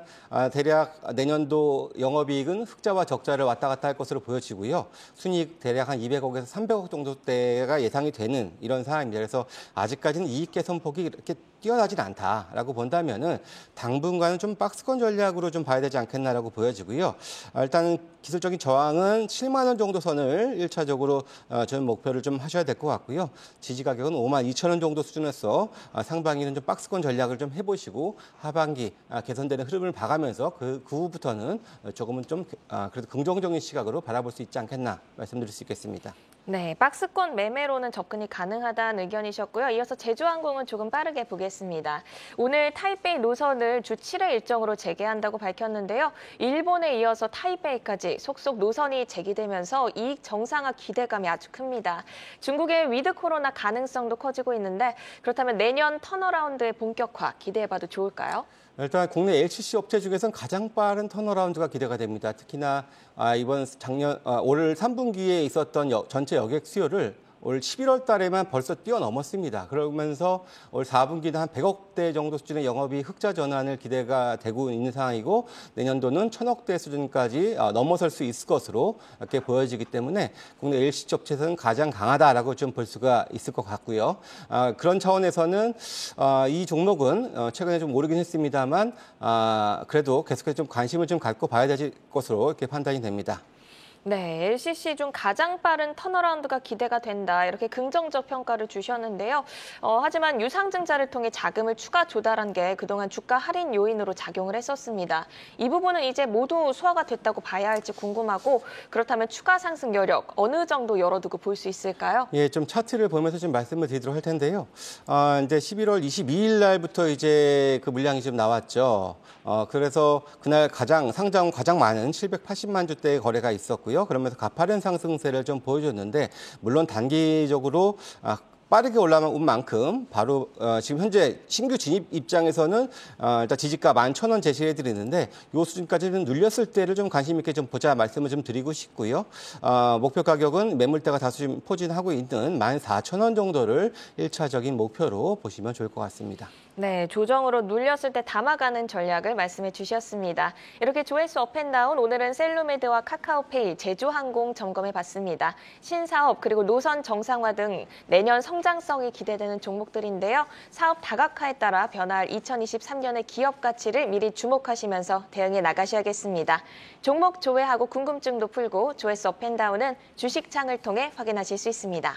대략 내년도 영업이익은 흑자와 적자를 왔다 갔다 할 것으로 보여지고요. 순이익 대략 한 200억에서 300억 정도대가 예상이 되는 이런 상황입니다. 그래서 아직까지는 이익 개선폭이 이렇게 뛰어나진 않다라고 본다면은 당분간은 좀 박스권 전략으로 좀 봐야 되지 않겠나라고 보여지고요. 일단은 기술적인 저항은 7만 원 정도 선을 1차적으로 전 목표를 좀 하셔야 될 것 같고요. 지지 가격은 5만 2천 원 정도 수준에서 상반기는 좀 박스권 전략을 좀 해보시고 하반기 개선되는 흐름을 봐가면서 그 후부터는 조금은 좀 그래도 긍정적인 시각으로 바라볼 수 있지 않겠나 말씀드릴 수 있겠습니다. 네, 박스권 매매로는 접근이 가능하다는 의견이셨고요. 이어서 제주항공은 조금 빠르게 보겠습니다. 오늘 타이베이 노선을 주 7회 일정으로 재개한다고 밝혔는데요. 일본에 이어서 타이베이까지 속속 노선이 재개되면서 이익 정상화 기대감이 아주 큽니다. 중국의 위드 코로나 가능성도 커지고 있는데 그렇다면 내년 턴어라운드의 본격화 기대해봐도 좋을까요? 일단 국내 LCC 업체 중에서는 가장 빠른 턴어라운드가 기대가 됩니다. 특히나 이번 올 3분기에 있었던 전체 여객 수요를 올 11월 달에만 벌써 뛰어넘었습니다. 그러면서 올 4분기는 한 100억대 정도 수준의 영업이 흑자 전환을 기대가 되고 있는 상황이고 내년도는 1000억대 수준까지 넘어설 수 있을 것으로 이렇게 보여지기 때문에 국내 LCC 업체에서는 가장 강하다라고 좀 볼 수가 있을 것 같고요. 그런 차원에서는 이 종목은 최근에 좀 오르긴 했습니다만 그래도 계속해서 좀 관심을 좀 갖고 봐야 될 것으로 이렇게 판단이 됩니다. 네, LCC 중 가장 빠른 턴어라운드가 기대가 된다. 이렇게 긍정적 평가를 주셨는데요. 하지만 유상증자를 통해 자금을 추가 조달한 게 그동안 주가 할인 요인으로 작용을 했었습니다. 이 부분은 이제 모두 소화가 됐다고 봐야 할지 궁금하고 그렇다면 추가 상승 여력 어느 정도 열어두고 볼 수 있을까요? 예, 좀 차트를 보면서 좀 말씀을 드리도록 할 텐데요. 이제 11월 22일 날부터 이제 그 물량이 좀 나왔죠. 그래서 그날 상장 가장 많은 780만 주대의 거래가 있었고요. 그러면서 가파른 상승세를 좀 보여줬는데 물론 단기적으로 빠르게 올라온 만큼 바로 지금 현재 신규 진입 입장에서는 일단 지지가 11,000원 제시해 드리는데 이 수준까지는 눌렸을 때를 좀 관심 있게 좀 보자 말씀을 좀 드리고 싶고요. 목표 가격은 매물대가 다소 좀 포진하고 있는 14,000원 정도를 1차적인 목표로 보시면 좋을 것 같습니다. 네, 조정으로 눌렸을 때 담아가는 전략을 말씀해 주셨습니다. 이렇게 조회수 업앤다운 오늘은 셀루메드와 카카오페이, 제주항공 점검해 봤습니다. 신사업 그리고 노선 정상화 등 내년 성장성이 기대되는 종목들인데요. 사업 다각화에 따라 변화할 2023년의 기업 가치를 미리 주목하시면서 대응해 나가셔야겠습니다. 종목 조회하고 궁금증도 풀고 조회수 업앤다운은 주식창을 통해 확인하실 수 있습니다.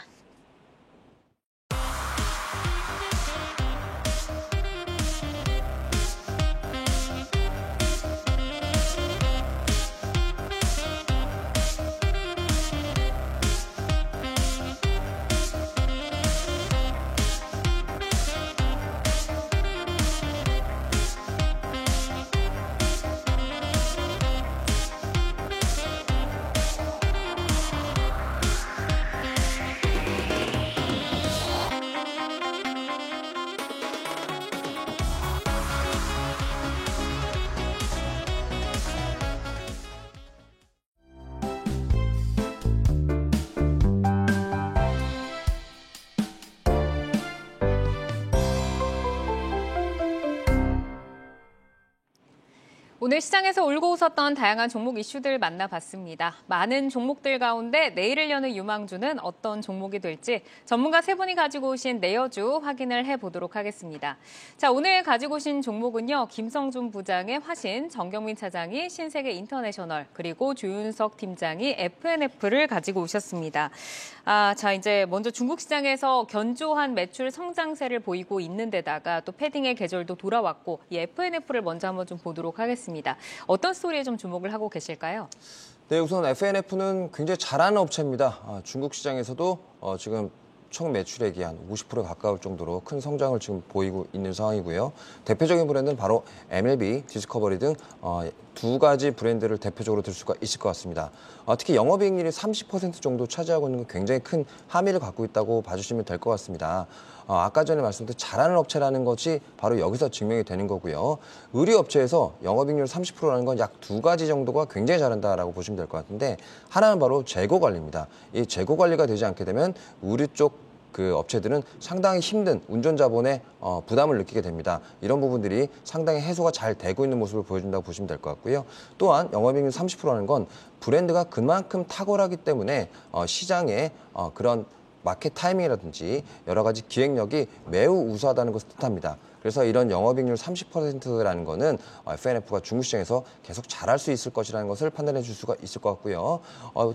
오늘 시장에서 울고 웃었던 다양한 종목 이슈들 만나봤습니다. 많은 종목들 가운데 내일을 여는 유망주는 어떤 종목이 될지 전문가 세 분이 가지고 오신 내여주 확인을 해보도록 하겠습니다. 자, 오늘 가지고 오신 종목은요. 김성준 부장의 화신, 정경민 차장이 신세계 인터내셔널, 그리고 조윤석 팀장이 FNF를 가지고 오셨습니다. 자, 이제 먼저 중국 시장에서 견조한 매출 성장세를 보이고 있는 데다가 또 패딩의 계절도 돌아왔고 이 FNF를 먼저 한번 좀 보도록 하겠습니다. 어떤 스토리에 좀 주목을 하고 계실까요? 네, 우선 FNF는 굉장히 잘하는 업체입니다. 중국 시장에서도 지금 총 매출액이 한 50% 가까울 정도로 큰 성장을 지금 보이고 있는 상황이고요. 대표적인 브랜드는 바로 MLB, 디스커버리 등 두 가지 브랜드를 대표적으로 들 수가 있을 것 같습니다. 특히 영업이익률이 30% 정도 차지하고 있는 건 굉장히 큰 함의를 갖고 있다고 봐주시면 될 것 같습니다. 아까 전에 말씀드린 잘하는 업체라는 것이 바로 여기서 증명이 되는 거고요. 의류업체에서 영업이익률 30%라는 건 약 두 가지 정도가 굉장히 잘한다라고 보시면 될 것 같은데, 하나는 바로 재고 관리입니다. 이 재고 관리가 되지 않게 되면 의류 쪽 그 업체들은 상당히 힘든 운전 자본의 부담을 느끼게 됩니다. 이런 부분들이 상당히 해소가 잘 되고 있는 모습을 보여준다고 보시면 될 것 같고요. 또한 영업이익률 30%라는 건 브랜드가 그만큼 탁월하기 때문에 시장에 그런 마켓 타이밍이라든지 여러 가지 기획력이 매우 우수하다는 것을 뜻합니다. 그래서 이런 영업이익률 30%라는 거는 F&F가 중국 시장에서 계속 잘할 수 있을 것이라는 것을 판단해 줄 수가 있을 것 같고요.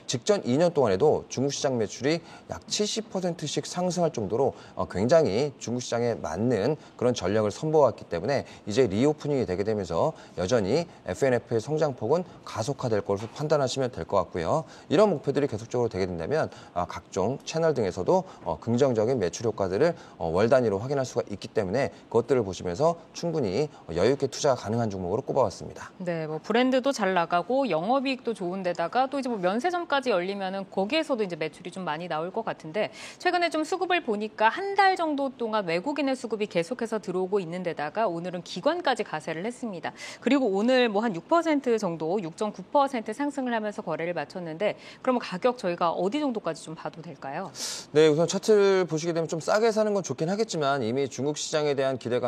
직전 2년 동안에도 중국 시장 매출이 약 70%씩 상승할 정도로 굉장히 중국 시장에 맞는 그런 전략을 선보였기 때문에 이제 리오프닝이 되게 되면서 여전히 F&F의 성장폭은 가속화될 것으로 판단하시면 될 것 같고요. 이런 목표들이 계속적으로 되게 된다면 각종 채널 등에서도 긍정적인 매출 효과들을 월 단위로 확인할 수가 있기 때문에 그것들 을 보시면서 충분히 여유 있게 투자가 가능한 종목으로 꼽아왔습니다. 네, 뭐 브랜드도 잘 나가고 영업이익도 좋은데다가 또 이제 뭐 면세점까지 열리면은 거기에서도 이제 매출이 좀 많이 나올 것 같은데, 최근에 좀 수급을 보니까 한 달 정도 동안 외국인의 수급이 계속해서 들어오고 있는데다가 오늘은 기관까지 가세를 했습니다. 그리고 오늘 뭐 한 6% 정도, 6.9% 상승을 하면서 거래를 마쳤는데, 그러면 가격 저희가 어디 정도까지 좀 봐도 될까요? 네, 우선 차트를 보시게 되면 좀 싸게 사는 건 좋긴 하겠지만 이미 중국 시장에 대한 기대감이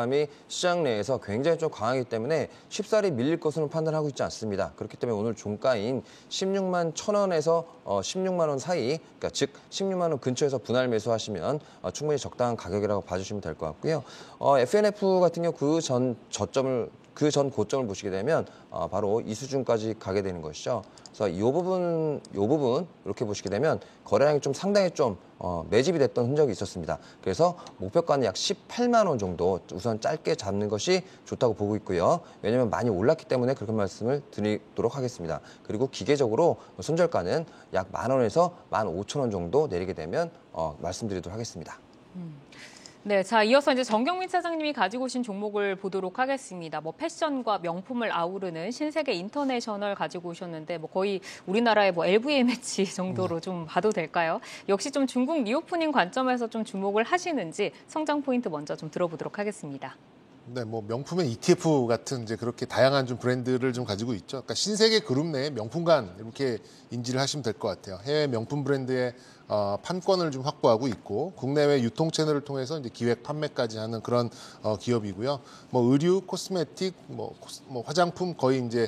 시장 내에서 굉장히 좀 강하기 때문에 쉽사리 밀릴 것으로 판단하고 있지 않습니다. 그렇기 때문에 오늘 종가인 16만 1,000원에서 16만 원 사이, 그러니까 즉 16만 원 근처에서 분할 매수하시면 충분히 적당한 가격이라고 봐주시면 될 것 같고요. F&F 같은 경우 그 전 고점을 보시게 되면 바로 이 수준까지 가게 되는 것이죠. 그래서 이 부분 이렇게 보시게 되면 거래량이 좀 상당히 좀 매집이 됐던 흔적이 있었습니다. 그래서 목표가는 약 18만 원 정도 우선 짧게 잡는 것이 좋다고 보고 있고요. 왜냐하면 많이 올랐기 때문에 그렇게 말씀을 드리도록 하겠습니다. 그리고 기계적으로 손절가는 약 10,000원에서 15,000원 정도 내리게 되면 말씀드리도록 하겠습니다. 네, 자, 이어서 이제 정경민 차장님이 가지고 오신 종목을 보도록 하겠습니다. 뭐 패션과 명품을 아우르는 신세계 인터내셔널 가지고 오셨는데, 뭐 거의 우리나라의 뭐 LVMH 정도로 좀 봐도 될까요? 역시 좀 중국 리오프닝 관점에서 좀 주목을 하시는지 성장 포인트 먼저 좀 들어보도록 하겠습니다. 네, 뭐 명품의 ETF 같은 이제 그렇게 다양한 좀 브랜드를 좀 가지고 있죠. 그러니까 신세계 그룹 내에 명품관 이렇게 인지를 하시면 될 것 같아요. 해외 명품 브랜드의 판권을 좀 확보하고 있고 국내외 유통 채널을 통해서 이제 기획 판매까지 하는 그런 기업이고요. 뭐 의류, 코스메틱, 뭐 화장품 거의 이제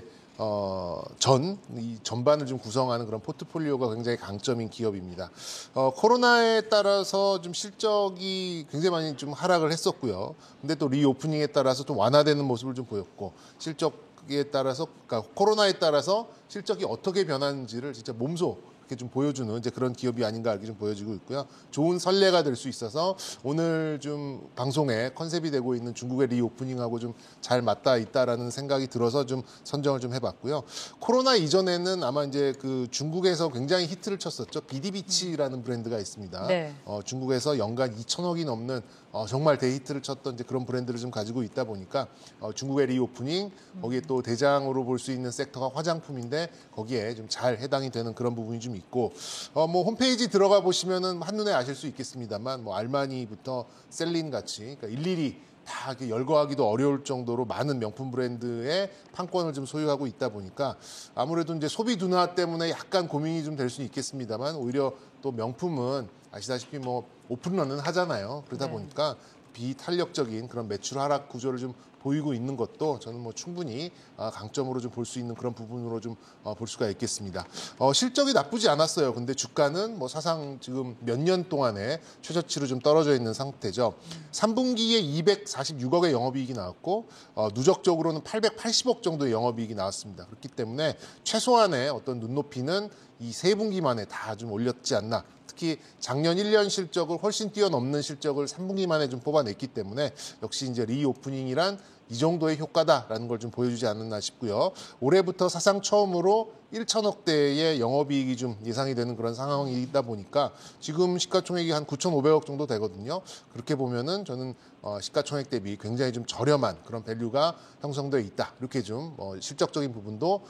이 전반을 좀 구성하는 그런 포트폴리오가 굉장히 강점인 기업입니다. 코로나에 따라서 좀 실적이 굉장히 많이 좀 하락을 했었고요. 근데 또 리오프닝에 따라서 좀 완화되는 모습을 좀 보였고, 실적에 따라서, 그러니까 코로나에 따라서 실적이 어떻게 변하는지를 진짜 몸소 이렇게 좀 보여주는 이제 그런 기업이 아닌가 이렇게 좀 보여지고 있고요. 좋은 선례가 될 수 있어서 오늘 좀 방송에 컨셉이 되고 있는 중국의 리오프닝하고 좀 잘 맞닿아 있다라는 생각이 들어서 좀 선정을 좀 해봤고요. 코로나 이전에는 아마 이제 그 중국에서 굉장히 히트를 쳤었죠. 비디비치라는 브랜드가 있습니다. 네. 중국에서 연간 2,000억이 넘는 정말 대히트를 쳤던 이제 그런 브랜드를 좀 가지고 있다 보니까 중국의 리오프닝, 거기에 또 대장으로 볼 수 있는 섹터가 화장품인데 거기에 좀 잘 해당이 되는 그런 부분이 좀 있고, 뭐 홈페이지 들어가 보시면은 한눈에 아실 수 있겠습니다만 뭐 알마니부터 셀린 같이, 그러니까 일일이 다 이렇게 열거하기도 어려울 정도로 많은 명품 브랜드의 판권을 좀 소유하고 있다 보니까 아무래도 이제 소비 둔화 때문에 약간 고민이 좀 될 수는 있겠습니다만, 오히려 또 명품은 아시다시피 뭐 오픈런은 하잖아요. 그러다 보니까 비탄력적인 그런 매출 하락 구조를 좀 보이고 있는 것도 저는 뭐 충분히 강점으로 좀 볼 수 있는 그런 부분으로 좀 볼 수가 있겠습니다. 실적이 나쁘지 않았어요. 근데 주가는 뭐 사상 지금 몇 년 동안에 최저치로 좀 떨어져 있는 상태죠. 3분기에 246억의 영업이익이 나왔고 누적적으로는 880억 정도의 영업이익이 나왔습니다. 그렇기 때문에 최소한의 어떤 눈높이는 이 세 분기 만에 다 좀 올렸지 않나. 특히 작년 1년 실적을 훨씬 뛰어넘는 실적을 3분기 만에 좀 뽑아냈기 때문에 역시 이제 리오프닝이란 이 정도의 효과다라는 걸 좀 보여주지 않았나 싶고요. 올해부터 사상 처음으로 1,000억대의 영업이익이 좀 예상이 되는 그런 상황이다 보니까 지금 시가총액이 한 9,500억 정도 되거든요. 그렇게 보면은 저는 시가총액 대비 굉장히 좀 저렴한 그런 밸류가 형성되어 있다. 이렇게 좀 실적적인 부분도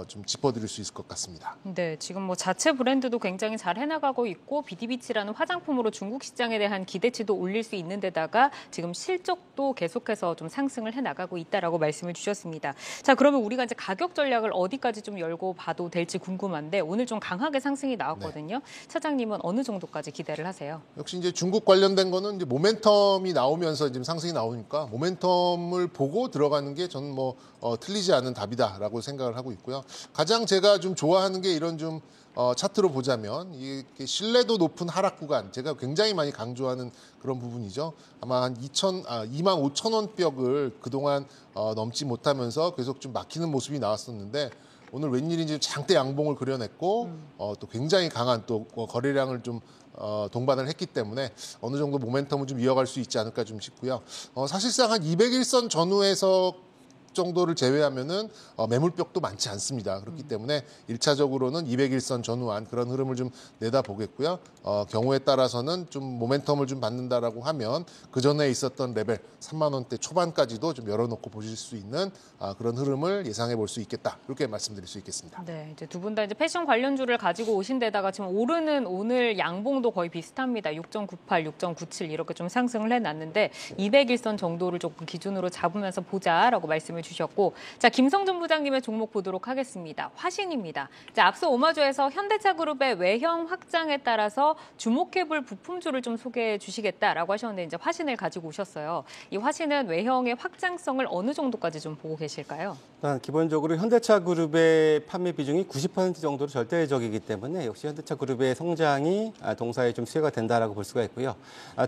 좀 짚어드릴 수 있을 것 같습니다. 네, 지금 뭐 자체 브랜드도 굉장히 잘 해나가고 있고 비디비치라는 화장품으로 중국 시장에 대한 기대치도 올릴 수 있는 데다가 지금 실적도 계속해서 좀 상승을 해나가고 있다라고 말씀을 주셨습니다. 자, 그러면 우리가 이제 가격 전략을 어디까지 좀 열고 봐도 될지 궁금한데 오늘 좀 강하게 상승이 나왔거든요. 차장님은 어느 정도까지 기대를 하세요? 역시 이제 중국 관련된 거는 이제 모멘텀이 나오면서 지금 상승이 나오니까 모멘텀을 보고 들어가는 게 저는 틀리지 않은 답이다라고 생각을 하고 있고요. 가장 제가 좀 좋아하는 게 이런 좀 차트로 보자면 이게 신뢰도 높은 하락 구간, 제가 굉장히 많이 강조하는 그런 부분이죠. 아마 한 25,000원 벽을 그동안 넘지 못하면서 계속 좀 막히는 모습이 나왔었는데 오늘 웬일인지 장대 양봉을 그려냈고 또 굉장히 강한 또 거래량을 좀 동반을 했기 때문에 어느 정도 모멘텀을 좀 이어갈 수 있지 않을까 좀 싶고요. 사실상 한 200일선 전후에서 정도를 제외하면은 매물벽도 많지 않습니다. 그렇기 때문에 1차적으로는 200일선 전후한 그런 흐름을 좀 내다보겠고요. 경우에 따라서는 좀 모멘텀을 좀 받는다라고 하면 그 전에 있었던 레벨 3만 원대 초반까지도 좀 열어놓고 보실 수 있는 그런 흐름을 예상해 볼 수 있겠다. 이렇게 말씀드릴 수 있겠습니다. 네, 이제 두 분 다 이제 패션 관련주를 가지고 오신 데다가 지금 오르는 오늘 양봉도 거의 비슷합니다. 6.98, 6.97 이렇게 좀 상승을 해놨는데 200일선 정도를 조금 기준으로 잡으면서 보자라고 말씀을 주셨고, 자, 김성준 부장님의 종목 보도록 하겠습니다. 화신입니다. 자, 앞서 오마주에서 현대차그룹의 외형 확장에 따라서 주목해볼 부품주를 좀 소개해 주시겠다라고 하셨는데 이제 화신을 가지고 오셨어요. 이 화신은 외형의 확장성을 어느 정도까지 좀 보고 계실까요? 일단 기본적으로 현대차그룹의 판매 비중이 90% 정도로 절대적이기 때문에 역시 현대차그룹의 성장이 동사에 좀 수혜가 된다라고 볼 수가 있고요.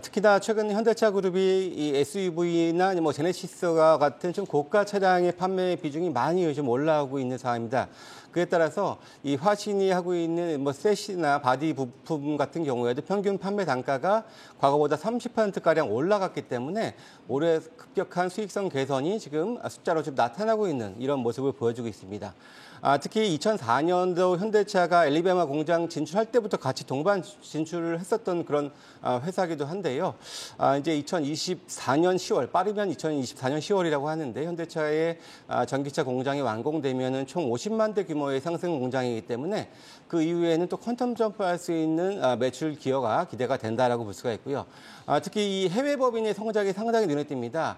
특히나 최근 현대차그룹이 이 SUV나 뭐 제네시스와 같은 좀 고가 차량의 판매 비중이 많이 요즘 올라오고 있는 상황입니다. 그에 따라서 이 화신이 하고 있는 뭐 셋이나 바디 부품 같은 경우에도 평균 판매 단가가 과거보다 30%가량 올라갔기 때문에 올해 급격한 수익성 개선이 지금 숫자로 좀 나타나고 있는 이런 모습을 보여주고 있습니다. 특히 2004년도 현대차가 엘리베마 공장 진출할 때부터 같이 동반 진출을 했었던 그런 회사기도 한데요. 이제 2024년 10월, 빠르면 2024년 10월이라고 하는데 현대차의 전기차 공장이 완공되면은 총 50만 대 규모의 상승 공장이기 때문에 그 이후에는 또 퀀텀 점프할 수 있는 매출 기여가 기대가 된다라고 볼 수가 있고요. 특히 이 해외 법인의 성장이 상당히 눈에 띕니다.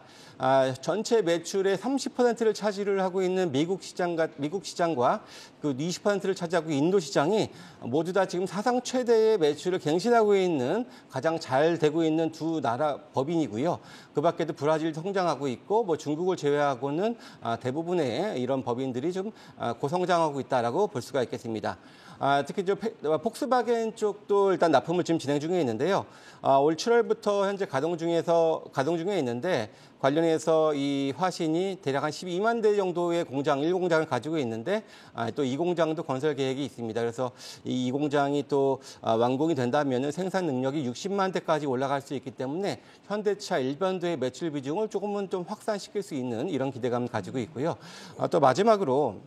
전체 매출의 30%를 차지를 하고 있는 미국 시장과 그 20%를 차지하고 있는 인도 시장이 모두 다 지금 사상 최대의 매출을 갱신하고 있는 가장 잘 되고 있는 두 나라 법인이고요. 그 밖에도 브라질 성장하고 있고 뭐 중국을 제외하고는 대부분의 이런 법인들이 좀 고성장하고 있다라고 볼 수가 있겠습니다. 특히 폭스바겐 쪽도 일단 납품을 지금 진행 중에 있는데요. 올 7월부터 현재 가동 중에 있는데 관련해서 이 화신이 대략 한 12만 대 정도의 공장, 1공장을 가지고 있는데 또 이 공장도 건설 계획이 있습니다. 그래서 이 공장이 또 완공이 된다면 생산 능력이 60만 대까지 올라갈 수 있기 때문에 현대차 일반도의 매출 비중을 조금은 좀 확산시킬 수 있는 이런 기대감을 가지고 있고요. 또 마지막으로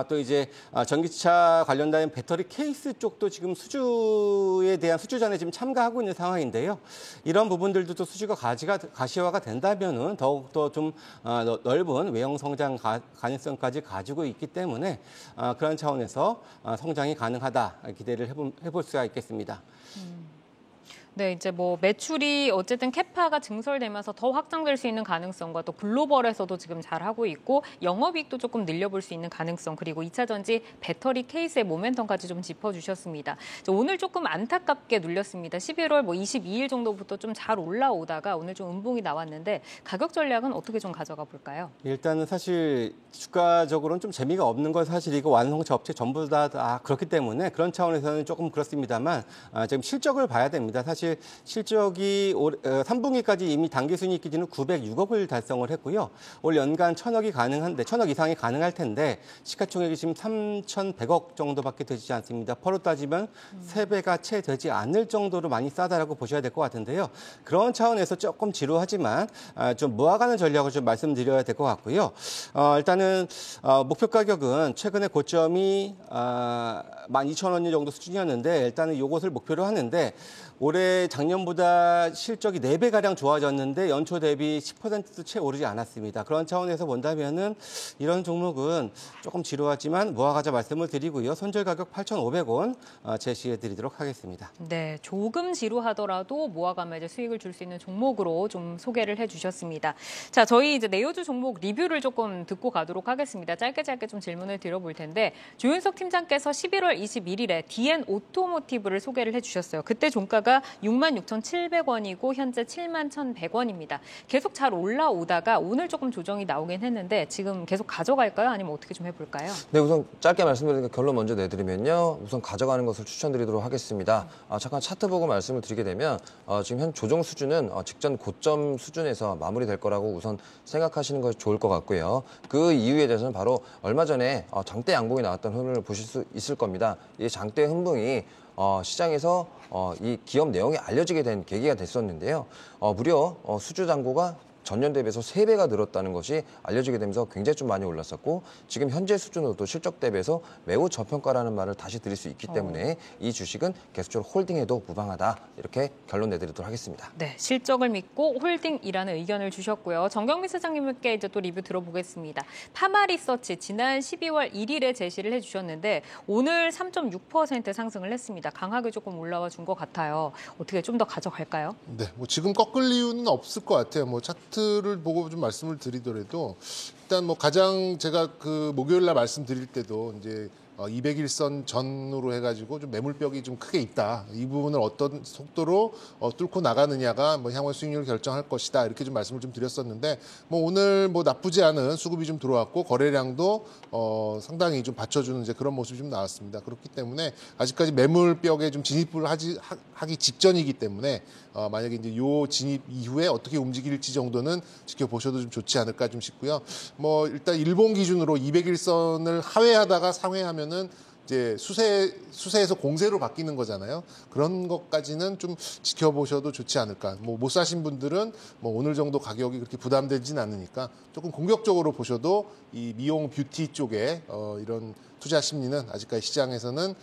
또 이제 전기차 관련된 배터리 케이스 쪽도 지금 수주에 대한 수주전에 지금 참가하고 있는 상황인데요. 이런 부분들도 또 수주가 가시화가 된다면은 더욱더 좀 넓은 외형 성장 가능성까지 가지고 있기 때문에 그런 차원에서 성장이 가능하다 기대를 해볼 수가 있겠습니다. 네, 이제 뭐 매출이 어쨌든 캐파가 증설되면서 더 확장될 수 있는 가능성과 또 글로벌에서도 지금 잘하고 있고 영업이익도 조금 늘려볼 수 있는 가능성 그리고 2차 전지 배터리 케이스의 모멘텀까지 좀 짚어주셨습니다. 오늘 조금 안타깝게 눌렸습니다. 11월 뭐 22일 정도부터 좀 잘 올라오다가 오늘 좀 음봉이 나왔는데 가격 전략은 어떻게 좀 가져가 볼까요? 일단은 사실 주가적으로는 좀 재미가 없는 건 사실이고 완성차 업체 전부 다 그렇기 때문에 그런 차원에서는 조금 그렇습니다만 지금 실적을 봐야 됩니다. 사실 이제 실적이 3분기까지 이미 당기순이익 기준은 906억을 달성을 했고요. 올 연간 1,000억 이상이 가능할 텐데 시가총액이 지금 3,100억 정도밖에 되지 않습니다. 퍼로 따지면 3배가 채 되지 않을 정도로 많이 싸다라고 보셔야 될 것 같은데요. 그런 차원에서 조금 지루하지만 좀 모아가는 전략을 좀 말씀드려야 될 것 같고요. 일단은 목표 가격은 최근에 고점이 12,000원 정도 수준이었는데 일단은 이것을 목표로 하는데 올해 작년보다 실적이 4배가량 좋아졌는데 연초 대비 10%도 채 오르지 않았습니다. 그런 차원에서 본다면은 이런 종목은 조금 지루하지만 모아가자 말씀을 드리고요. 손절 가격 8,500원 제시해 드리도록 하겠습니다. 네, 조금 지루하더라도 모아가며 이제 수익을 줄 수 있는 종목으로 좀 소개를 해주셨습니다. 자, 저희 이제 내요주 종목 리뷰를 조금 듣고 가도록 하겠습니다. 짧게 좀 질문을 드려볼 텐데 조윤석 팀장께서 11월 21일에 DN 오토모티브를 소개를 해주셨어요. 그때 종가가 66,700원이고 현재 71,100원입니다. 계속 잘 올라오다가 오늘 조금 조정이 나오긴 했는데 지금 계속 가져갈까요? 아니면 어떻게 좀 해볼까요? 네, 우선 짧게 말씀드리니까 결론 먼저 내드리면요. 우선 가져가는 것을 추천드리도록 하겠습니다. 잠깐 차트 보고 말씀을 드리게 되면 지금 현 조정 수준은 직전 고점 수준에서 마무리될 거라고 우선 생각하시는 것이 좋을 것 같고요. 그 이유에 대해서는 바로 얼마 전에 장대 양봉이 나왔던 흐름을 보실 수 있을 겁니다. 이 장대 흥분이 시장에서 이 기업 내용이 알려지게 된 계기가 됐었는데요. 무려 수주 잔고가 전년 대비해서 3배가 늘었다는 것이 알려지게 되면서 굉장히 좀 많이 올랐었고 지금 현재 수준으로도 실적 대비해서 매우 저평가라는 말을 다시 드릴 수 있기 때문에 이 주식은 계속적으로 홀딩해도 무방하다 이렇게 결론 내드리도록 하겠습니다. 네, 실적을 믿고 홀딩이라는 의견을 주셨고요. 정경미 사장님께 이제 또 리뷰 들어보겠습니다. 파마리서치 지난 12월 1일에 제시를 해주셨는데 오늘 3.6% 상승을 했습니다. 강하게 조금 올라와 준 것 같아요. 어떻게 좀 더 가져갈까요? 네, 뭐 지금 꺾을 이유는 없을 것 같아요. 뭐 차트를 보고 좀 말씀을 드리더라도 일단 뭐 가장 제가 그 목요일 날 말씀드릴 때도 이제 200일선 전으로 해가지고 좀 매물벽이 좀 크게 있다. 이 부분을 어떤 속도로 뚫고 나가느냐가 뭐 향후 수익률을 결정할 것이다. 이렇게 좀 말씀을 좀 드렸었는데 뭐 오늘 뭐 나쁘지 않은 수급이 좀 들어왔고 거래량도 상당히 좀 받쳐주는 이제 그런 모습이 좀 나왔습니다. 그렇기 때문에 아직까지 매물벽에 좀 진입을 하기 직전이기 때문에 만약에 이제 요 진입 이후에 어떻게 움직일지 정도는 지켜보셔도 좀 좋지 않을까 좀 싶고요. 뭐 일단 일본 기준으로 200일선을 하회하다가 상회하면은 이제 수세에서 공세로 바뀌는 거잖아요. 그런 것까지는 좀 지켜보셔도 좋지 않을까. 뭐 못 사신 분들은 뭐 오늘 정도 가격이 그렇게 부담되진 않으니까 조금 공격적으로 보셔도 이 미용 뷰티 쪽에 이런 투자 심리는 아직까지 시장에서는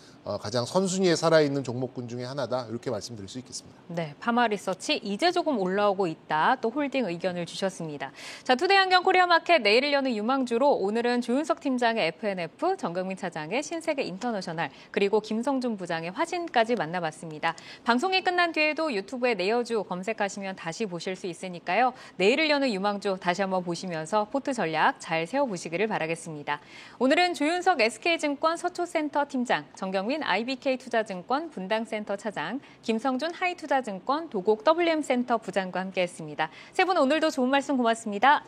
가장 선순위에 살아있는 종목군 중에 하나다. 이렇게 말씀드릴 수 있겠습니다. 네, 파마리서치 이제 조금 올라오고 있다. 또 홀딩 의견을 주셨습니다. 자, 투데이안경 코리아마켓 내일을 여는 유망주로 오늘은 조윤석 팀장의 FNF, 정경민 차장의 신세계 인터내셔널, 그리고 김성준 부장의 화진까지 만나봤습니다. 방송이 끝난 뒤에도 유튜브에 내요주 검색하시면 다시 보실 수 있으니까요. 내일을 여는 유망주 다시 한번 보시면서 포트 전략 잘 세워보시기를 바라겠습니다. 오늘은 조윤석 SK증권 서초센터 팀장, 정경민 IBK투자증권 분당센터 차장, 김성준 하이투자증권 도곡 WM센터 부장과 함께했습니다. 세 분 오늘도 좋은 말씀 고맙습니다.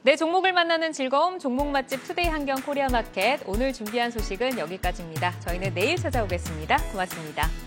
내 종목을 만나는 즐거움 종목 맛집 투데이 한경 코리아마켓 오늘 준비한 소식은 여기까지입니다. 저희는 내일 찾아오겠습니다. 고맙습니다.